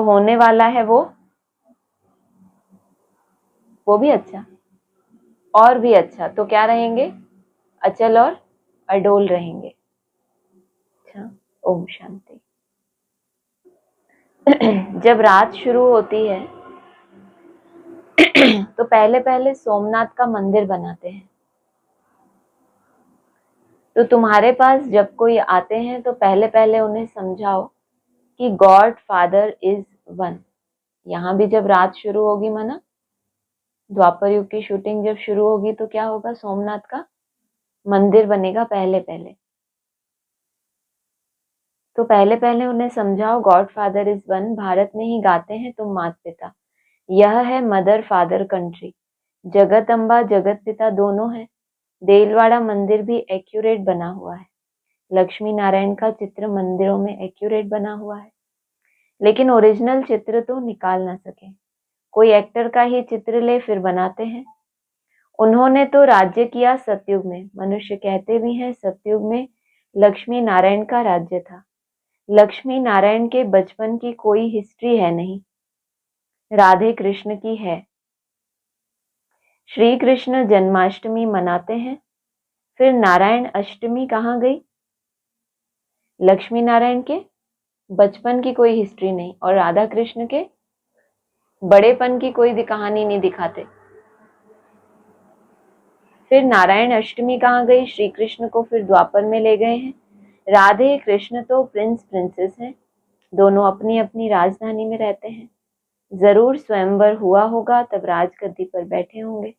होने वाला है वो भी अच्छा, और भी अच्छा। तो क्या रहेंगे? अचल और अडोल रहेंगे। अच्छा, ओम शांति। जब रात शुरू होती है तो पहले पहले सोमनाथ का मंदिर बनाते हैं। तो तुम्हारे पास जब कोई आते हैं तो पहले पहले उन्हें समझाओ कि गॉड फादर इज वन। यहाँ भी जब रात शुरू होगी, माना द्वापर युग की शूटिंग जब शुरू होगी तो क्या होगा? सोमनाथ का मंदिर बनेगा पहले पहले। तो पहले पहले उन्हें समझाओ God father is one. Bharat में ही गाते हैं तुम मात पिता, यह है मदर फादर कंट्री। जगत अम्बा जगत पिता दोनों है। देलवाड़ा मंदिर भी एक्यूरेट बना हुआ है। लक्ष्मी नारायण का चित्र मंदिरों में एक्यूरेट बना हुआ है, लेकिन ओरिजिनल चित्र तो निकाल ना सके। कोई एक्टर का ही चित्र ले फिर बनाते हैं। उन्होंने तो राज्य किया सतयुग में। मनुष्य कहते भी हैं सतयुग में लक्ष्मी नारायण का राज्य था। लक्ष्मी नारायण के बचपन की कोई हिस्ट्री है नहीं, राधे कृष्ण की है। श्री कृष्ण जन्माष्टमी मनाते हैं, फिर नारायण अष्टमी कहाँ गई? लक्ष्मी नारायण के बचपन की कोई हिस्ट्री नहीं और राधा कृष्ण के बड़ेपन की कोई कहानी नहीं दिखाते। फिर नारायण अष्टमी कहाँ गई? श्री कृष्ण को फिर द्वापर में ले गए हैं। राधे कृष्ण तो प्रिंस प्रिंसेस हैं, दोनों अपनी अपनी राजधानी में रहते हैं। जरूर स्वयंवर हुआ होगा तब राजगद्दी पर बैठे होंगे।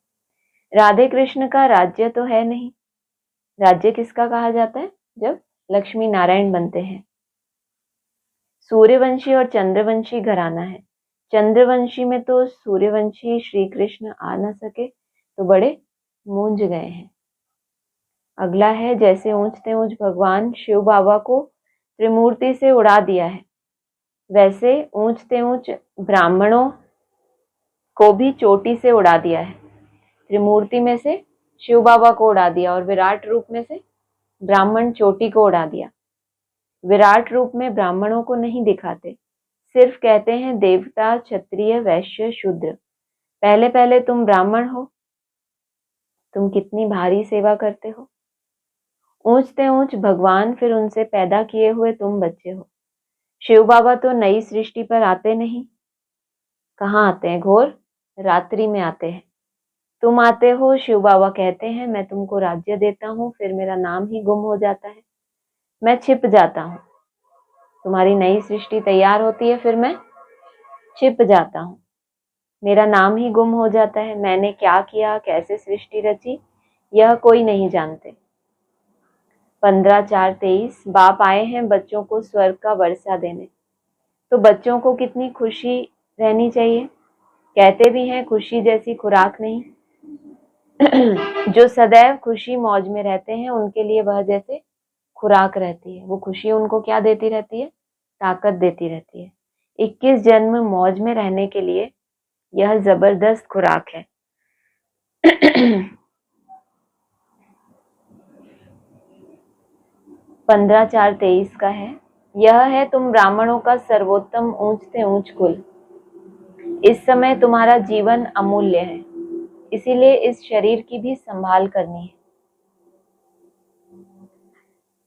राधे कृष्ण का राज्य तो है नहीं। राज्य किसका कहा जाता है? जब लक्ष्मी नारायण बनते हैं। सूर्यवंशी और चंद्रवंशी घराना है। चंद्रवंशी में तो सूर्यवंशी श्री कृष्ण आ न सके तो बड़े मूंझ गए हैं। अगला है जैसे ऊंचते ऊंच भगवान शिव बाबा को त्रिमूर्ति से उड़ा दिया है, वैसे ऊंचते ऊंच ब्राह्मणों को भी चोटी से उड़ा दिया है। त्रिमूर्ति में से शिव बाबा को उड़ा दिया और विराट रूप में से ब्राह्मण चोटी को उड़ा दिया। विराट रूप में ब्राह्मणों को नहीं दिखाते, सिर्फ कहते हैं देवता क्षत्रिय वैश्य शूद्र। पहले पहले तुम ब्राह्मण हो, तुम कितनी भारी सेवा करते हो। ऊंचते ऊंच भगवान, फिर उनसे पैदा किए हुए तुम बच्चे हो। शिव बाबा तो नई सृष्टि पर आते नहीं। कहाँ आते हैं? घोर रात्रि में आते हैं। तुम आते हो, शिव बाबा कहते हैं मैं तुमको राज्य देता हूँ, फिर मेरा नाम ही गुम हो जाता है, मैं छिप जाता हूँ। तुम्हारी नई सृष्टि तैयार होती है, फिर मैं छिप जाता हूँ, मेरा नाम ही गुम हो जाता है। मैंने क्या किया, कैसे सृष्टि रची, यह कोई नहीं जानते। 15/4/23 बाप आए हैं बच्चों को स्वर्ग का वर्षा देने। तो बच्चों को कितनी खुशी रहनी चाहिए। कहते भी हैं खुशी जैसी खुराक नहीं। जो सदैव खुशी मौज में रहते हैं उनके लिए वह जैसे खुराक रहती है। वो खुशी उनको क्या देती रहती है? ताकत देती रहती है। 21 जन्म मौज में रहने के लिए यह जबरदस्त खुराक है। 15/4/23 का है। यह है तुम ब्राह्मणों का सर्वोत्तम ऊंच से ऊंच कुल। इस समय तुम्हारा जीवन अमूल्य है, इसीलिए इस शरीर की भी संभाल करनी है।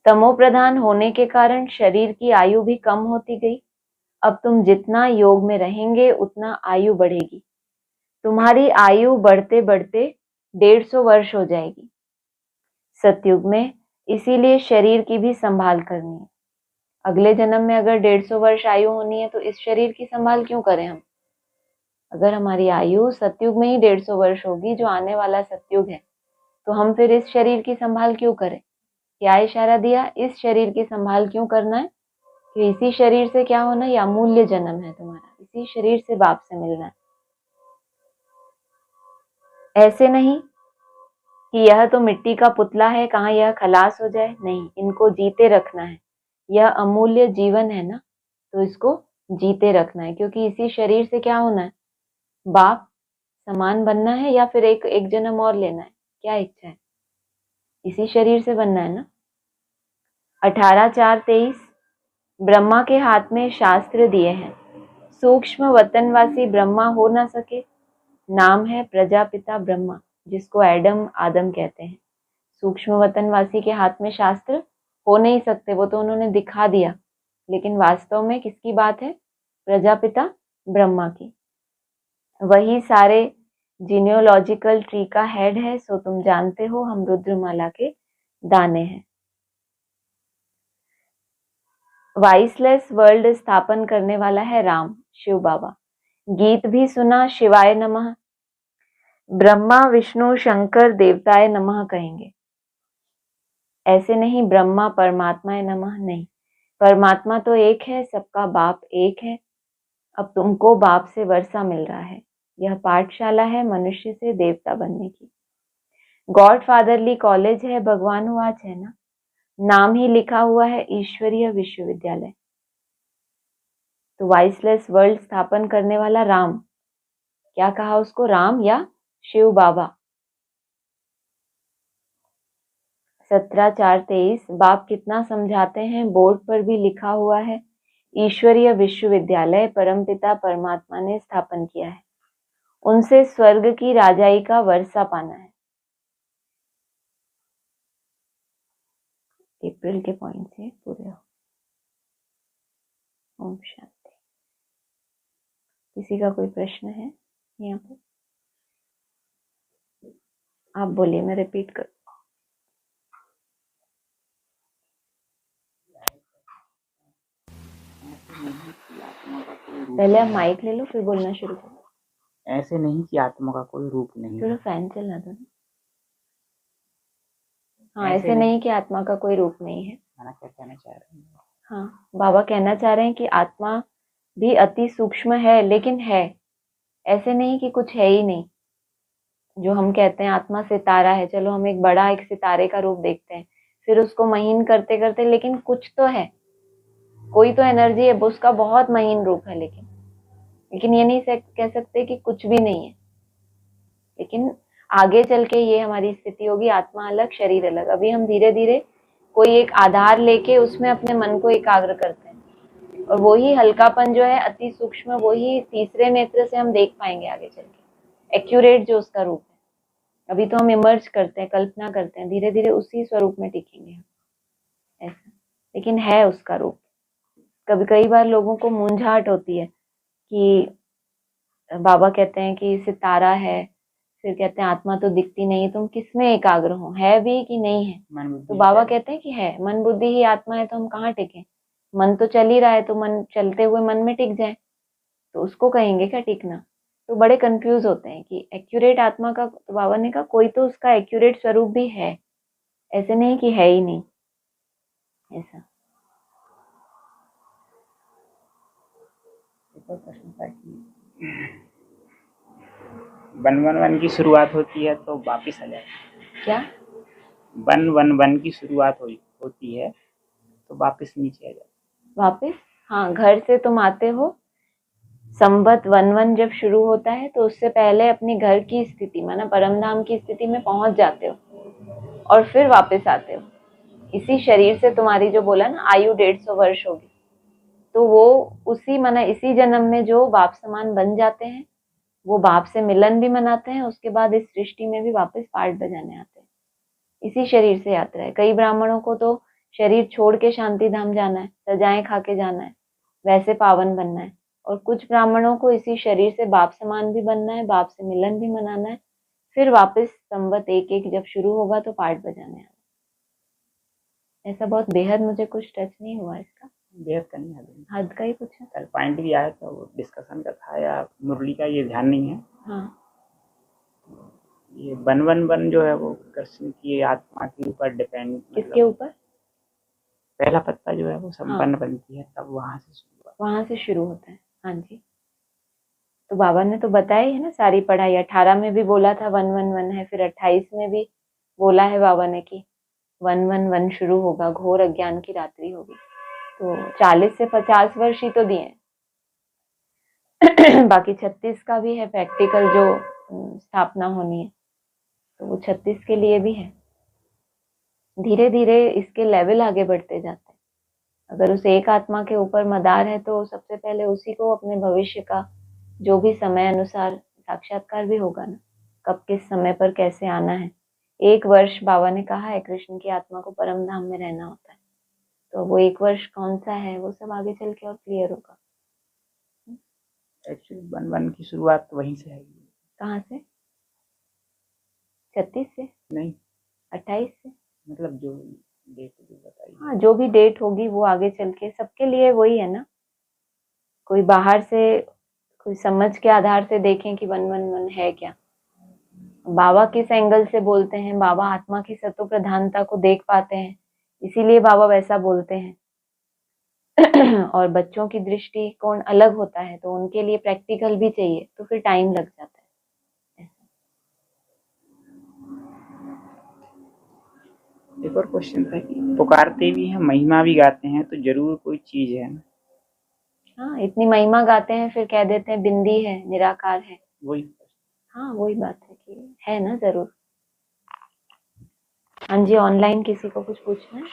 तमो प्रधान होने के कारण शरीर की आयु भी कम होती गई। अब तुम जितना योग में रहेंगे उतना आयु बढ़ेगी। तुम्हारी आयु बढ़ते बढ़ते 150 वर्ष हो जाएगी सतयुग में, इसीलिए शरीर की भी संभाल करनी है। अगले जन्म में अगर 150 वर्ष आयु होनी है तो इस शरीर की संभाल क्यों करें हम? अगर हमारी आयु सतयुग में ही 150 वर्ष होगी, जो आने वाला सतयुग है, तो हम फिर इस शरीर की संभाल क्यों करें? क्या इशारा दिया? इस शरीर की संभाल क्यों करना है? कि इसी शरीर से क्या होना? ये अमूल्य जन्म है तुम्हारा, इसी शरीर से बाप से मिलना है। ऐसे नहीं कि यह तो मिट्टी का पुतला है, कहाँ यह खलास हो जाए। नहीं, इनको जीते रखना है। यह अमूल्य जीवन है ना, तो इसको जीते रखना है, क्योंकि इसी शरीर से क्या होना है? बाप समान बनना है, या फिर एक जन्म और लेना है? क्या इच्छा है? इसी शरीर से बनना है ना। 18/4/23 ब्रह्मा के हाथ में शास्त्र दिए हैं। सूक्ष्म वतनवासी ब्रह्मा हो ना सके। नाम है प्रजापिता ब्रह्मा, जिसको एडम आदम कहते हैं। सूक्ष्म वतनवासी के हाथ में शास्त्र हो नहीं सकते, वो तो उन्होंने दिखा दिया, लेकिन वास्तव में किसकी बात है? प्रजापिता ब्रह्मा की। वही सारे जीनियोलॉजिकल ट्री का हेड है, सो तुम जानते हो हम रुद्रमाला के दाने हैं। वाइसलेस वर्ल्ड स्थापन करने वाला है राम, शिव बाबा। गीत भी सुना, शिवाय नमः। ब्रह्मा विष्णु शंकर देवताय नमः कहेंगे। ऐसे नहीं ब्रह्मा परमात्माय नमः, नहीं। परमात्मा तो एक है, सबका बाप एक है। अब तुमको बाप से वर्षा मिल रहा है। यह पाठशाला है मनुष्य से देवता बनने की। गॉड फादरली कॉलेज है, भगवान वाच है ना। नाम ही लिखा हुआ है ईश्वरीय विश्वविद्यालय। तो वाइसलेस वर्ल्ड स्थापन करने वाला राम, क्या कहा उसको? राम या शिव बाबा। 17/4/23 बाप कितना समझाते हैं, बोर्ड पर भी लिखा हुआ है। ईश्वरीय विश्वविद्यालय परमपिता परमात्मा ने स्थापन किया है। उनसे स्वर्ग की राजाई का वर्षा पाना है। अप्रैल के पॉइंट से पूरे हो। ओम शांति। किसी का कोई प्रश्न है यहाँ पे? आप बोलिए, मैं रिपीट कर। पहले आप माइक ले लो, फिर बोलना शुरू करो। ऐसे नहीं कि आत्मा का कोई रूप नहीं थोड़ा है। फैन चला दो ना। हाँ, ऐसे नहीं कि आत्मा का कोई रूप नहीं है। खाना क्या कहना चाह रहे हैं? हाँ, बाबा कहना चाह रहे हैं कि आत्मा भी अति सूक्ष्म है, लेकिन है। ऐसे नहीं कि कुछ है ही नहीं। जो हम कहते हैं आत्मा सितारा है, चलो हम एक बड़ा एक सितारे का रूप देखते हैं, फिर उसको महीन करते करते, लेकिन कुछ तो है, कोई तो एनर्जी है, उसका बहुत महीन रूप है, लेकिन ये नहीं कह सकते कि कुछ भी नहीं है। लेकिन आगे चल के ये हमारी स्थिति होगी, आत्मा अलग शरीर अलग। अभी हम धीरे धीरे कोई एक आधार लेके उसमें अपने मन को एकाग्र करते हैं, और वही हल्कापन जो है अति सूक्ष्म, वही तीसरे नेत्र से हम देख पाएंगे आगे चल के, एक्यूरेट जो उसका रूप है। अभी तो हम इमर्ज करते हैं, कल्पना करते हैं, धीरे धीरे उसी स्वरूप में टिकेंगे हम, ऐसा। लेकिन है उसका रूप। कई बार लोगों को मूंझाहट होती है कि बाबा कहते हैं कि सितारा है, फिर कहते हैं आत्मा तो दिखती नहीं, तुम किसमें एकाग्र हो, है भी कि नहीं है? तो बाबा कहते हैं कि है, मन बुद्धि ही आत्मा है, तो हम कहाँ टिके? मन तो चल ही रहा है, तो मन चलते हुए मन में टिक जाए, तो उसको कहेंगे क्या टिकना? तो बड़े कंफ्यूज होते हैं कि एक्यूरेट आत्मा का, तो बाबा ने कहा कोई तो उसका एक्यूरेट स्वरूप भी है, ऐसे नहीं कि है ही नहीं, ऐसा। प्रश्न था कि वन की शुरुआत होती है तो वापिस आ जाए। क्या? वन की शुरुआत होती है तो वापस नीचे आ जाती वापस, हाँ, घर से तुम आते हो, संवत 11 जब शुरू होता है तो उससे पहले अपनी घर की स्थिति माना परम धाम की स्थिति में पहुंच जाते हो और फिर वापस आते हो। इसी शरीर से तुम्हारी जो बोला ना आयु 150 वर्ष होगी, तो वो उसी माना इसी जन्म में जो बाप समान बन जाते हैं वो बाप से मिलन भी मनाते हैं, उसके बाद इस सृष्टि में भी वापस पार्ट बजाने आते हैं। इसी शरीर से यात्रा है। कई ब्राह्मणों को तो शरीर छोड़ के शांति धाम जाना है, सजाएं खा के जाना है, वैसे पावन बनना है। और कुछ ब्राह्मणों को इसी शरीर से बाप समान भी बनना है, बाप से मिलन भी मनाना है, फिर वापस संवत 1-1 जब शुरू होगा तो पार्ट बजाने आना। ऐसा बहुत बेहद मुझे कुछ टच नहीं हुआ इसका, बेहद का नहीं है, हद का ही कुछ है। कल पॉइंट भी आया था वो डिस्कशन का था या मुरली का, ये ध्यान नहीं है। हाँ, ये 111 जो है वो कृष्ण की आत्मा के ऊपर डिपेंड, किसके ऊपर? पहला पत्ता जो है वो संपन्न हाँ, बनती है तब वहां से शुरू होता है। हाँ जी, तो बाबा ने तो बताया ही है ना सारी पढ़ाई। 18 में भी बोला था 111 है, फिर 28 में भी बोला है बाबा ने कि 111 शुरू होगा, घोर अज्ञान की रात्रि होगी। तो 40 से 50 वर्ष ही तो दिए बाकी 36 का भी है प्रैक्टिकल जो स्थापना होनी है, तो वो 36 के लिए भी है। धीरे धीरे इसके लेवल आगे बढ़ते जाते हैं। अगर उस एक आत्मा के ऊपर मदार है तो सबसे पहले उसी को अपने भविष्य का जो भी समय अनुसार साक्षात्कार भी होगा ना, कब किस समय पर कैसे आना है। 1 वर्ष बाबा ने कहा है कृष्ण की आत्मा को परम धाम में रहना होता है, तो वो 1 वर्ष कौन सा है वो सब आगे चल के और क्लियर होगा। एक्चुअली 111 की शुरुआत वहीं से है। कहाँ से? 36 से नहीं, 28 से, मतलब जो डेट जो बताई। हाँ, जो भी डेट होगी वो आगे चल के सबके लिए वही है ना। कोई बाहर से कोई समझ के आधार से देखें कि 111 है क्या, बाबा किस एंगल से बोलते हैं, बाबा आत्मा की सत्व प्रधानता को देख पाते हैं, इसीलिए बाबा वैसा बोलते हैं। और बच्चों की दृष्टिकोण अलग होता है तो उनके लिए प्रैक्टिकल भी चाहिए, तो फिर टाइम लग जाता है। एक और क्वेश्चन था कि पुकारते भी हैं, महिमा भी गाते हैं, तो जरूर कोई चीज है ना। हाँ, इतनी महिमा गाते हैं फिर कह देते हैं बिंदी है, निराकार है। वही हाँ, वही बात है कि है ना जरूर। हाँ जी, ऑनलाइन किसी को कुछ पूछना है?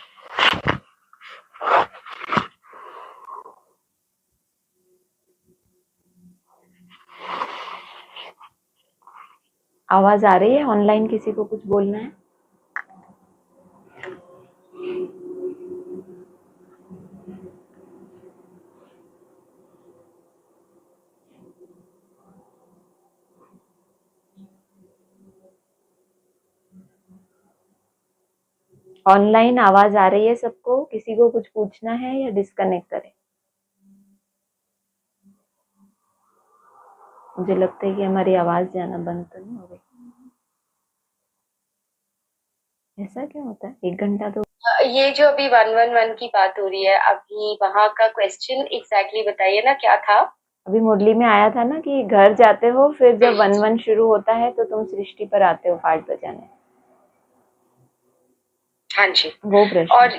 आवाज आ रही है? ऑनलाइन किसी को कुछ बोलना है? ऑनलाइन आवाज आ रही है सबको? किसी को कुछ पूछना है या डिस्कनेक्ट करें? मुझे लगता है कि हमारी आवाज जाना बंद तो नहीं हो गई। ऐसा क्यों होता है? 1 घंटा तो ये जो अभी 111 की बात हो रही है, अभी वहां का क्वेश्चन एग्जैक्टली बताइए ना, क्या था? अभी मुरली में आया था ना कि घर जाते हो फिर जब 1-1 शुरू होता है तो तुम सृष्टि पर आते हो पाठ बजाने। हाँ जी, वो प्रश्न। और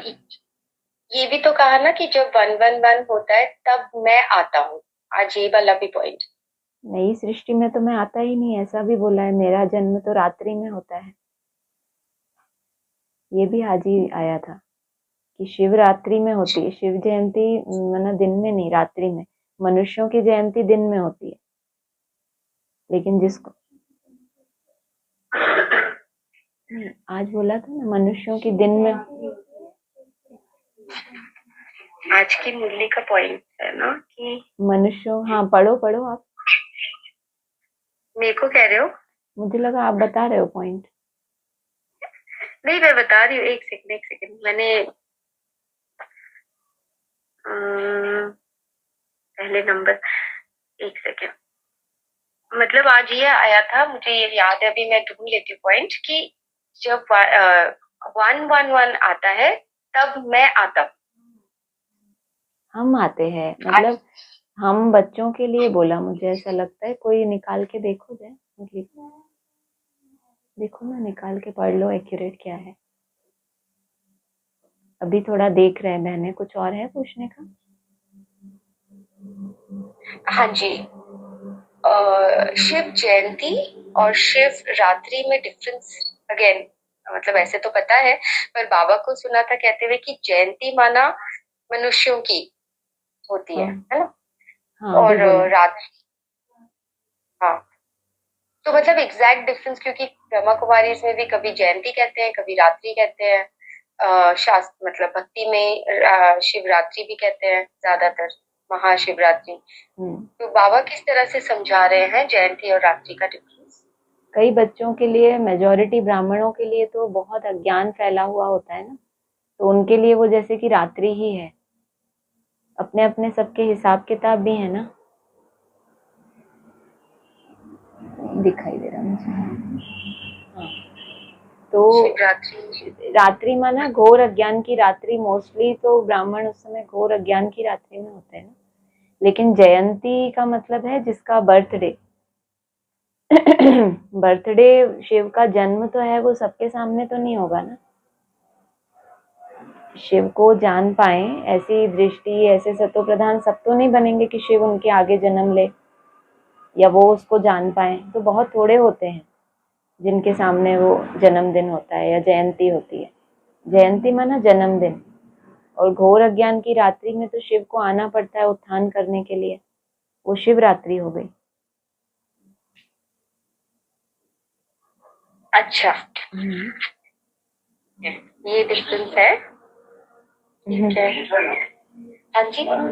ये भी तो कहा ना कि जब 111 होता है तब मैं आता हूँ, आज ये वाला भी पॉइंट। नई सृष्टि में तो मैं आता ही नहीं, ऐसा भी बोला है। मेरा जन्म तो रात्रि में होता है, ये भी आज ही आया था कि शिवरात्रि में होती है। शिव जयंती माना दिन में नहीं, रात्रि में। मनुष्यों की जयंती दिन में होती है, लेकिन जिसको नहीं, आज बोला था ना मनुष्यों की दिन में। आज की मुरली का पॉइंट है ना कि मनुष्यों, हाँ, पढ़ो पढ़ो आप। मेरे को कह रहे हो? मुझे लगा आप बता रहे हो पॉइंट। नहीं, मैं बता रही हूँ। एक सेकंड मैंने पहले नंबर, एक सेकंड, मतलब आज ये आया था, मुझे ये याद है, अभी मैं ढूंढ लेती हूँ पॉइंट कि जब 111 आता है तब मैं आता हूँ। हम आते हैं, मतलब हम बच्चों के लिए बोला, मुझे ऐसा लगता है। कोई निकाल के देखो जाए, मतलब देखो ना, निकाल के पढ़ लो एक्यूरेट क्या है। अभी थोड़ा देख रहे हैं बहने, कुछ और है पूछने का? हाँ जी। शिव जयंती और शिव रात्रि में डिफरेंस अगेन, मतलब ऐसे तो पता है, पर बाबा को सुना था कहते हुए कि जयंती माना मनुष्यों की होती है ना? हाँ, और अभी बोला। रात्रि, हाँ, तो मतलब एग्जैक्ट डिफरेंस, क्योंकि ब्रह्मा कुमारी इसमें भी कभी जयंती कहते हैं, कभी रात्रि कहते हैं। शास्त्र मतलब भक्ति में शिवरात्रि भी कहते हैं ज्यादातर, महाशिवरात्रि। तो बाबा किस तरह से समझा रहे हैं जयंती और रात्रि का डिफरेंस? कई बच्चों के लिए, मेजॉरिटी ब्राह्मणों के लिए तो बहुत अज्ञान फैला हुआ होता है ना, तो उनके लिए वो जैसे कि रात्रि ही है। अपने अपने सबके हिसाब किताब भी है ना, दिखाई दे रहा मुझे। हाँ, तो शिवरात्रि रात्रि माना घोर अज्ञान की रात्रि। मोस्टली तो ब्राह्मण उस समय घोर अज्ञान की रात्रि में होते हैं ना। लेकिन जयंती का मतलब है जिसका बर्थडे बर्थडे शिव का जन्म तो है, वो सबके सामने तो नहीं होगा ना। शिव को जान पाए ऐसी दृष्टि, ऐसे सतो प्रधान सब तो नहीं बनेंगे कि शिव उनके आगे जन्म ले या वो उसको जान पाए। तो बहुत थोड़े होते हैं जिनके सामने वो जन्मदिन होता है या जयंती होती है। जयंती माना जन्मदिन। और घोर अज्ञान की रात्रि में तो शिव को आना पड़ता है उत्थान करने के लिए, वो शिवरात्रि हो गई। अच्छा, ये डिफरेंस है। ठीक है। हाँ जी, हाँ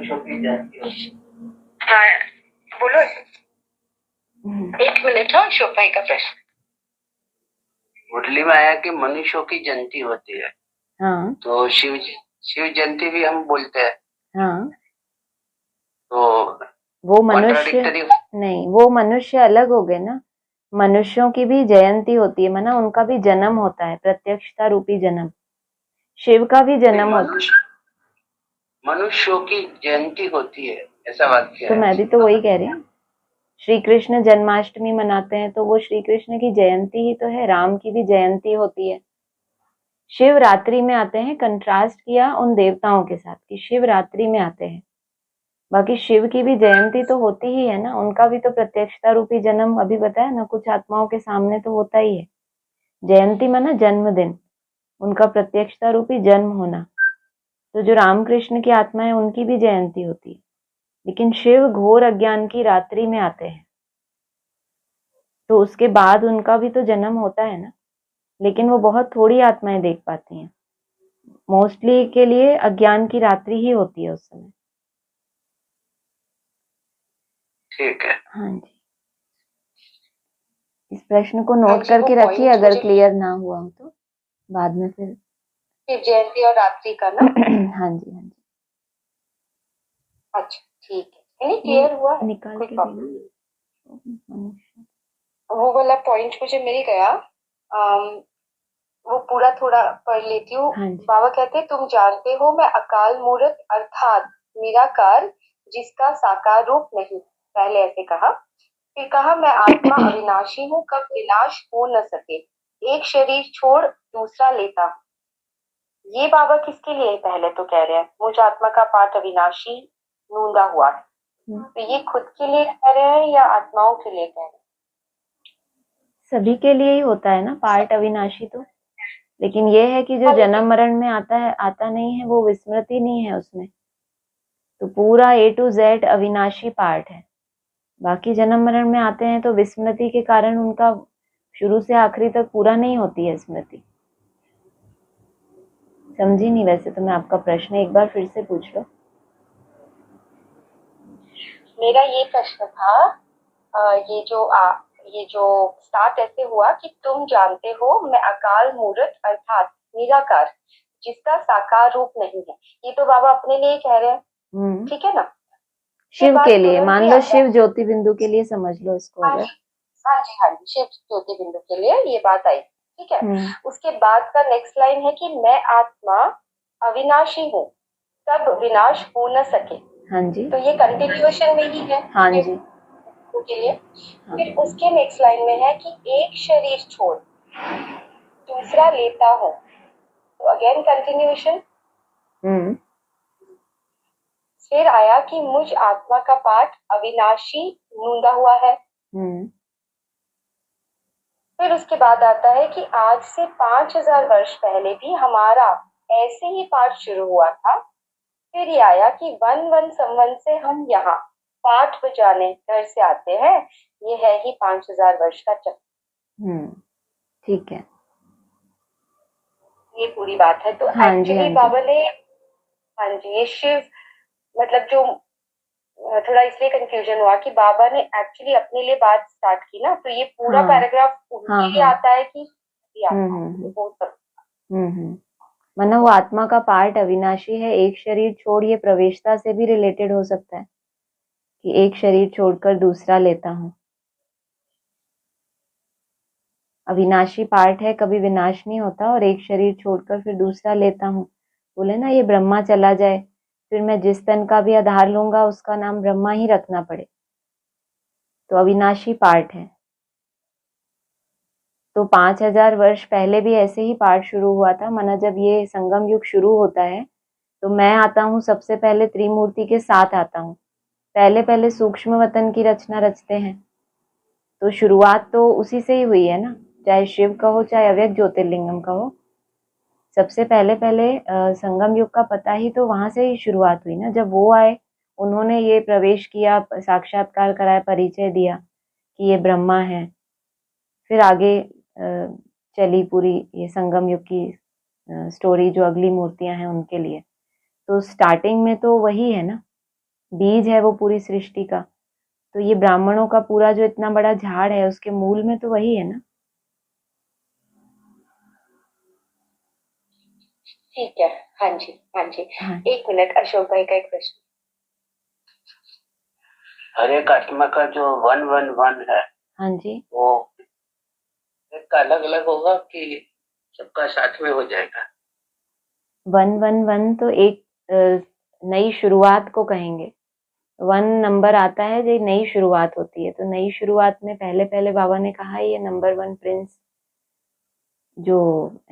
बोलो। एक मिनट, हाँ, शोक भाई का प्रश्न। मुरली में आया कि मनुष्यों की जयंती होती है। हाँ, तो शिव जयंती भी हम बोलते हैं। हाँ, तो वो मनुष्य नहीं, वो मनुष्य अलग हो गए ना। मनुष्यों की भी जयंती होती है, माना उनका भी जन्म होता है, प्रत्यक्षता रूपी जन्म। शिव का भी जन्म होता है। मनुष्यों की जयंती होती है, ऐसा वाक्य तो है। मैं भी तो वही कह रही हूँ। श्री कृष्ण जन्माष्टमी मनाते हैं तो वो श्री कृष्ण की जयंती ही तो है। राम की भी जयंती होती है। शिव रात्रि में आते हैं, कंट्रास्ट किया उन देवताओं के साथ कि शिव रात्रि में आते हैं। बाकी शिव की भी जयंती तो होती ही है ना, उनका भी तो प्रत्यक्षता रूपी जन्म अभी बताया ना, कुछ आत्माओं के सामने तो होता ही है। जयंती माना जन्मदिन, उनका प्रत्यक्षता रूपी जन्म होना। तो जो रामकृष्ण की आत्मा है उनकी भी जयंती होती है। लेकिन शिव घोर अज्ञान की रात्रि में आते हैं, तो उसके बाद उनका भी तो जन्म होता है ना। लेकिन वो बहुत थोड़ी आत्माएं देख पाती हैं। मोस्टली के लिए अज्ञान की रात्रि ही होती है उस समय। ठीक है। हाँ जी, इस प्रश्न को नोट करके रखिए, अगर क्लियर ना हुआ हो तो बाद में फिर जयंती और रात्रि का ना। हाँ जी, हाँ जी। अच्छा, ठीक है, नहीं क्लियर हुआ है, निकाल कोई के प्रॉब्लम देना। नहीं। वो वाला पॉइंट मुझे मिल गया। वो पूरा थोड़ा पढ़ लेती हूँ। हाँ जी। बाबा कहते हैं, तुम जानते हो मैं अकाल मूर्त अर्थात निराकार, जिसका साकार रूप नहीं। पहले ऐसे कहा, फिर कहा मैं आत्मा अविनाशी हूँ, कब विनाश हो न सके, एक शरीर छोड़ दूसरा लेता हूँ। ये बाबा किसके लिए पहले तो कह रहे हैं, मुझ आत्मा का पाठ अविनाशी नूंदा हुआ है। तो ये खुद के लिए कह रहे हैं या आत्माओं के लिए कह रहे हैं? सभी के लिए ही होता है ना पार्ट अविनाशी तो। लेकिन ये है कि जो जन्म मरण में आता नहीं है, वो विस्मृति नहीं है उसमें। तो पूरा A to Z अविनाशी पार्ट है। बाकी जन्म मरण में आते हैं तो विस्मृति के कारण उनका शुरू से आखिरी तक पूरा नहीं होती है स्मृति। समझी नहीं वैसे तो मैं आपका प्रश्न, एक बार फिर से पूछ लो। मेरा ये प्रश्न था, ये जो स्टार्ट ऐसे हुआ कि तुम जानते हो मैं अकाल मूर्त अर्थात निराकार, जिसका साकार रूप नहीं है। ये तो बाबा अपने लिए कह रहे हैं, ठीक है ना। शिव के लिए मान लो, शिव ज्योति बिंदु के लिए समझ लो इसको। हाँ जी, हाँ जी, हाँ जी, शिव ज्योति बिंदु के लिए ये बात आई, ठीक है। उसके बाद का नेक्स्ट लाइन है कि मैं आत्मा अविनाशी हूँ, तब विनाश हो न सके। हाँ जी, तो ये कंटिन्यूएशन में ही है। हाँ जी, के लिए। फिर उसके नेक्स्ट लाइन में है कि एक शरीर छोड़ दूसरा लेता हूँ, तो अगेन कंटिन्यूएशन। फिर आया कि मुझ आत्मा का पाठ अविनाशी नूंदा हुआ है। फिर उसके बाद आता है कि आज से 5000 वर्ष पहले भी हमारा ऐसे ही पाठ शुरू हुआ था। फिर ये आया कि 11 संवत से हम यहाँ पाठ बजाने घर से आते हैं। ये है ही 5000 वर्ष का चक्र। ठीक है, ये पूरी बात है। तो हाँ जी, एक्चुअली हाँ जी। बाबा ने, हाँ जी, ये शिव मतलब जो थोड़ा इसलिए कंफ्यूजन हुआ कि बाबा ने एक्चुअली अपने लिए बात स्टार्ट की ना, तो ये पूरा हाँ, पैराग्राफ उनके लिए हाँ। आता है कि आता है, तो वो सब। माना वो आत्मा का पार्ट अविनाशी है, एक शरीर छोड़, ये प्रवेशता से भी रिलेटेड हो सकता है कि एक शरीर छोड़कर दूसरा लेता हूँ। अविनाशी पार्ट है, कभी विनाश नहीं होता, और एक शरीर छोड़कर फिर दूसरा लेता हूँ। बोले ना ये ब्रह्मा चला जाए, फिर मैं जिस तन का भी आधार लूंगा उसका नाम ब्रह्मा ही रखना पड़े, तो अविनाशी पार्ट है। तो 5000 वर्ष पहले भी ऐसे ही पार्ट शुरू हुआ था। माना जब ये संगम युग शुरू होता है तो मैं आता हूँ सबसे पहले त्रिमूर्ति के साथ आता हूँ। पहले पहले सूक्ष्म वतन की रचना रचते हैं, तो शुरुआत तो उसी से ही हुई है ना, चाहे शिव कहो चाहे अव्यक्त ज्योतिर्लिंगम कहो। सबसे पहले पहले संगम युग का पता ही तो वहां से ही शुरुआत हुई ना, जब वो आए, उन्होंने ये प्रवेश किया, साक्षात्कार कराया, परिचय दिया कि ये ब्रह्मा है। फिर आगे चली पूरी ये संगम युग की स्टोरी, जो अगली मूर्तियां हैं उनके लिए। तो स्टार्टिंग में तो वही है ना, बीज है वो पूरी सृष्टि का। तो ये ब्राह्मणों का पूरा जो इतना बड़ा झाड़ है उसके मूल में तो वही है ना। ठीक है, हाँ जी, हाँ जी। हाँ। 1 मिनट, अशोक भाई का एक प्रश्न। हर एक आत्मा का जो 111 है, हाँ जी, वो एक का अलग अलग होगा कि सबका साथ में हो जाएगा? 111 तो एक नई शुरुआत को कहेंगे। 1 नंबर आता है जो नई शुरुआत होती है, तो नई शुरुआत में पहले पहले बाबा ने कहा ये नंबर 1 प्रिंस जो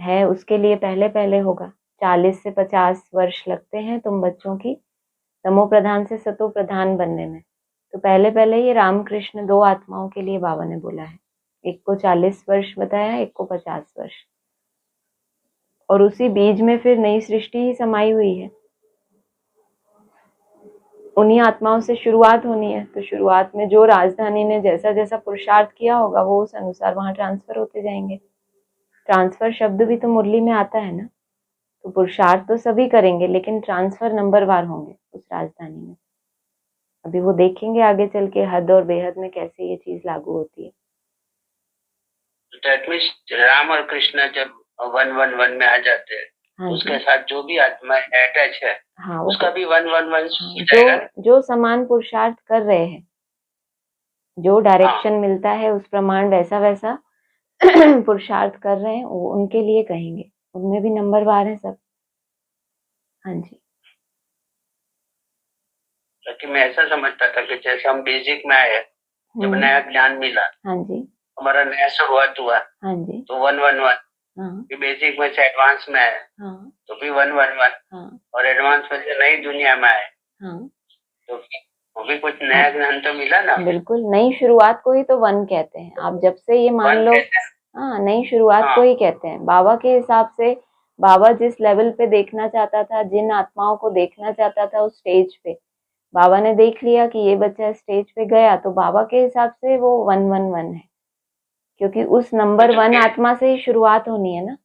है उसके लिए पहले पहले होगा। 40 से 50 वर्ष लगते हैं तुम बच्चों की तमो प्रधान से सतो प्रधान बनने में। तो पहले पहले ये रामकृष्ण 2 आत्माओं के लिए बाबा ने बोला है, एक को 40 वर्ष बताया, एक को 50 वर्ष। और उसी बीज में फिर नई सृष्टि ही समाई हुई है, उन्हीं आत्माओं से शुरुआत होनी है। तो शुरुआत में जो राजधानी ने जैसा जैसा पुरुषार्थ किया होगा वो उस अनुसार वहां ट्रांसफर होते जाएंगे। ट्रांसफर शब्द भी तो मुरली में आता है ना, तो पुरुषार्थ तो सभी करेंगे लेकिन ट्रांसफर नंबरवार होंगे उस राजधानी में। अभी वो देखेंगे आगे चल के हद और बेहद में कैसे ये चीज लागू होती है। दैट मींस राम और कृष्ण जब 111 में आ जाते हैं, हाँ उसके जी, साथ जो भी आत्मा अटैच है, हाँ, उसका भी 111 हो जो जाएगा। जो समान पुरुषार्थ कर रहे हैं, जो डायरेक्शन मिलता है उस प्रमाण वैसा वैसा पुरुषार्थ कर रहे हैं, वो उनके लिए कहेंगे। उनमें भी नंबरवार है सब। हाँ जी, क्योंकि मैं ऐसा समझता था कि जैसे हम बेसिक में आए, जब नया ज्ञान मिला, हाँ जी, हमारा नया शुरुआत हुआ, हाँ जी, तो 111, हाँ, बेसिक में से एडवांस में आए हाँ, तो भी 111, हाँ, और एडवांस में से नई दुनिया में आए हाँ, तो वो भी कुछ नया ज्ञान तो मिला ना। बिल्कुल नई शुरुआत को ही तो 1 कहते हैं। आप जब से ये मान लो, हाँ, नई शुरुआत को ही कहते हैं। बाबा के हिसाब से बाबा जिस लेवल पे देखना चाहता था, जिन आत्माओं को देखना चाहता था उस स्टेज पे, बाबा ने देख लिया कि ये बच्चा स्टेज पे गया, तो बाबा के हिसाब से वो 111 है, क्योंकि उस नंबर 1 आत्मा से ही शुरुआत होनी है ना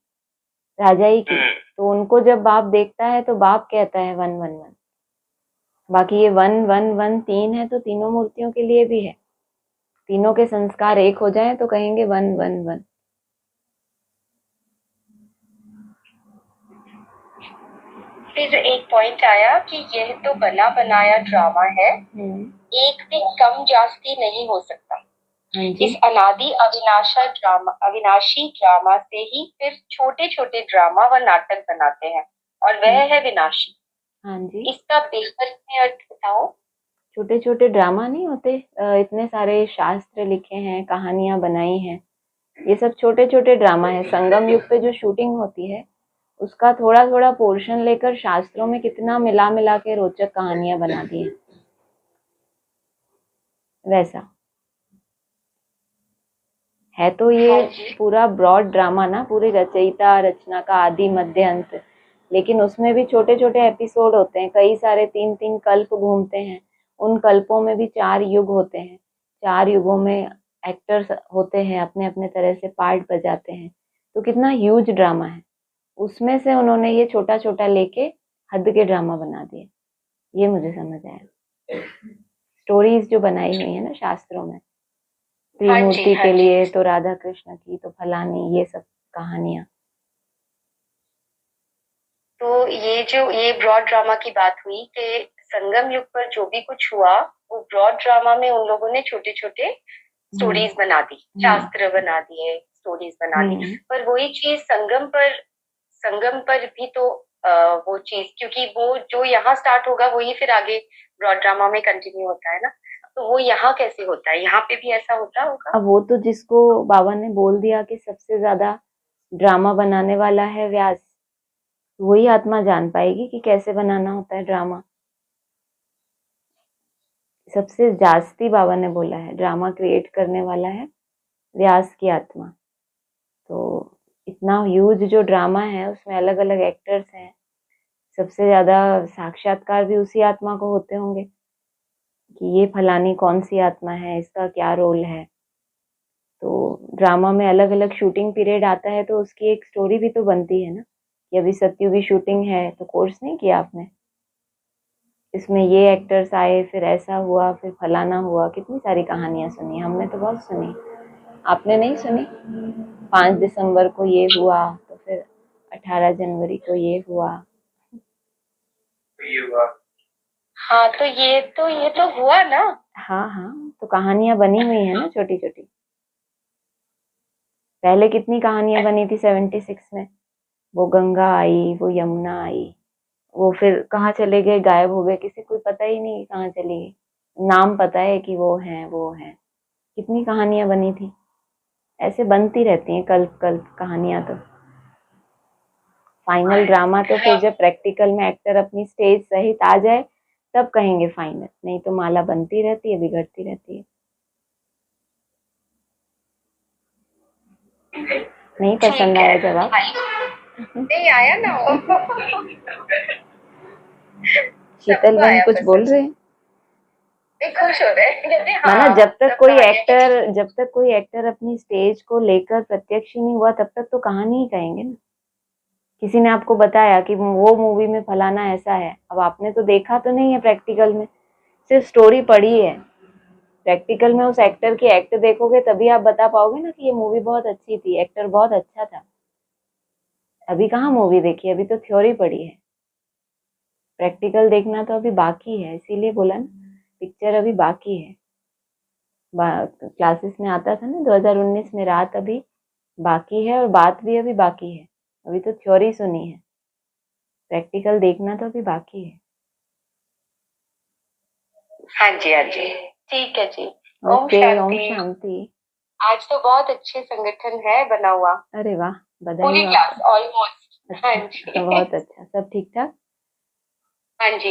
राजाई की। तो उनको जब बाप देखता है तो बाप कहता है 111। बाकी ये 111 3 है तो तीनों मूर्तियों के लिए भी है। तीनों के संस्कार एक हो जाएं तो कहेंगे 111। फिर एक पॉइंट आया कि यह तो बना बनाया ड्रामा है, एक भी कम जास्ती नहीं हो सकता। इस अनादि अविनाशी ड्रामा से ही फिर छोटे छोटे ड्रामा व नाटक बनाते हैं, और वह है विनाशी। हाँ जी, इसका बेहतर में अर्थ बताओ। छोटे छोटे ड्रामा नहीं होते, इतने सारे शास्त्र लिखे हैं, कहानियां बनाई हैं, ये सब छोटे छोटे ड्रामा है। संगम युग पे जो शूटिंग होती है उसका थोड़ा थोड़ा पोर्शन लेकर शास्त्रों में कितना मिला मिला के रोचक कहानियां बना दी हैं। वैसा है तो ये पूरा ब्रॉड ड्रामा ना, पूरी रचयिता रचना का आदि मध्य अंत, लेकिन उसमें भी छोटे छोटे एपिसोड होते हैं, कई सारे 3-3 कल्प घूमते हैं। उन कल्पों में भी 4 युग होते हैं, 4 युगों में एक्टर्स होते हैं, अपने अपने तरह से पार्ट बजाते हैं। तो कितना ह्यूज ड्रामा है, उसमें से उन्होंने ये छोटा छोटा लेके हद के ड्रामा बना दिए। ये मुझे समझ आया। स्टोरीज जो बनाई हुई है ना शास्त्रों में, त्रिमूर्ति के लिए तो राधा कृष्ण की, तो फलानी, ये सब कहानियां। तो ये ब्रॉड ड्रामा की बात हुई कि संगम युग पर जो भी कुछ हुआ वो ब्रॉड ड्रामा में उन लोगों ने छोटे छोटे स्टोरीज बना दी, शास्त्र बना दिए, स्टोरीज बना दी। पर वही चीज संगम पर भी तो वो चीज, क्योंकि वो जो यहाँ स्टार्ट होगा वही फिर आगे ब्रॉड ड्रामा में कंटिन्यू होता है ना, तो वो यहाँ कैसे होता है, यहाँ पे भी ऐसा होता होगा? अब वो तो जिसको बाबा ने बोल दिया कि सबसे ज्यादा ड्रामा बनाने वाला है व्यास, वही आत्मा जान पाएगी कि कैसे बनाना होता है ड्रामा। सबसे जास्ती बाबा ने बोला है ड्रामा क्रिएट करने वाला है व्यास की आत्मा। तो इतना ह्यूज जो ड्रामा है उसमें अलग अलग एक्टर्स हैं, सबसे ज्यादा साक्षात्कार भी उसी आत्मा को होते होंगे कि ये फलानी कौन सी आत्मा है, इसका क्या रोल है। तो ड्रामा में अलग अलग शूटिंग पीरियड आता है, तो उसकी एक स्टोरी भी तो बनती है ना, कि अभी सत्युगी शूटिंग है, तो कोर्स नहीं किया आपने, इसमें ये एक्टर्स आए, फिर ऐसा हुआ, फिर फलाना हुआ। कितनी सारी कहानियां सुनी, हमने तो बहुत सुनी, आपने नहीं सुनी? 5 दिसंबर को ये हुआ, तो फिर 18 जनवरी को ये हुआ। हाँ, तो ये तो हुआ ना। हाँ हाँ, तो कहानियां बनी हुई है ना छोटी छोटी। पहले कितनी कहानियां बनी थी 76 में, वो गंगा आई, वो यमुना आई, वो फिर कहाँ चले गए, गायब हो गए, किसी को पता ही नहीं कहाँ चली गई, नाम पता है कि वो है। कितनी कहानियां बनी थी, ऐसे बनती रहती हैं कल्प कल्प कहानियां। तो फाइनल ड्रामा तो फिर जब प्रैक्टिकल में एक्टर अपनी स्टेज सहित आ जाए तब कहेंगे फाइनल, नहीं तो माला बनती रहती है, बिगड़ती रहती है। नहीं पसंद आया जवाब? नहीं आया ना। शीतल बहन कुछ बोल रहे हैं? खुश हो रहे हैं। माना जब तक कोई एक्टर अपनी स्टेज को लेकर प्रत्यक्ष ही नहीं हुआ तब तक तो कहानी ही कहेंगे ना। किसी ने आपको बताया कि वो मूवी में फलाना ऐसा है, अब आपने तो देखा तो नहीं है प्रैक्टिकल में, सिर्फ स्टोरी पढ़ी है। प्रैक्टिकल में उस एक्टर की एक्ट देखोगे तभी आप बता पाओगे ना कि ये मूवी बहुत अच्छी थी, एक्टर बहुत अच्छा था। अभी कहाँ मूवी देखी, अभी तो थ्योरी पढ़ी है। प्रैक्टिकल देखना तो अभी बाकी है, इसीलिए बोला ना पिक्चर अभी बाकी है। क्लासेस में आता था ना 2019 में, रात अभी बाकी है और बात भी अभी बाकी है। अभी तो थ्योरी सुनी है, प्रैक्टिकल देखना तो अभी बाकी है। हाँ जी, ठीक है जी। ओके, ओम शांति। आज तो बहुत अच्छे संगठन है बना हुआ। अरे वाह, बधाई। पूरी क्लास ऑलमोस्ट। हाँ जी, बहुत अच्छा, सब ठीक ठाक। हाँ जी।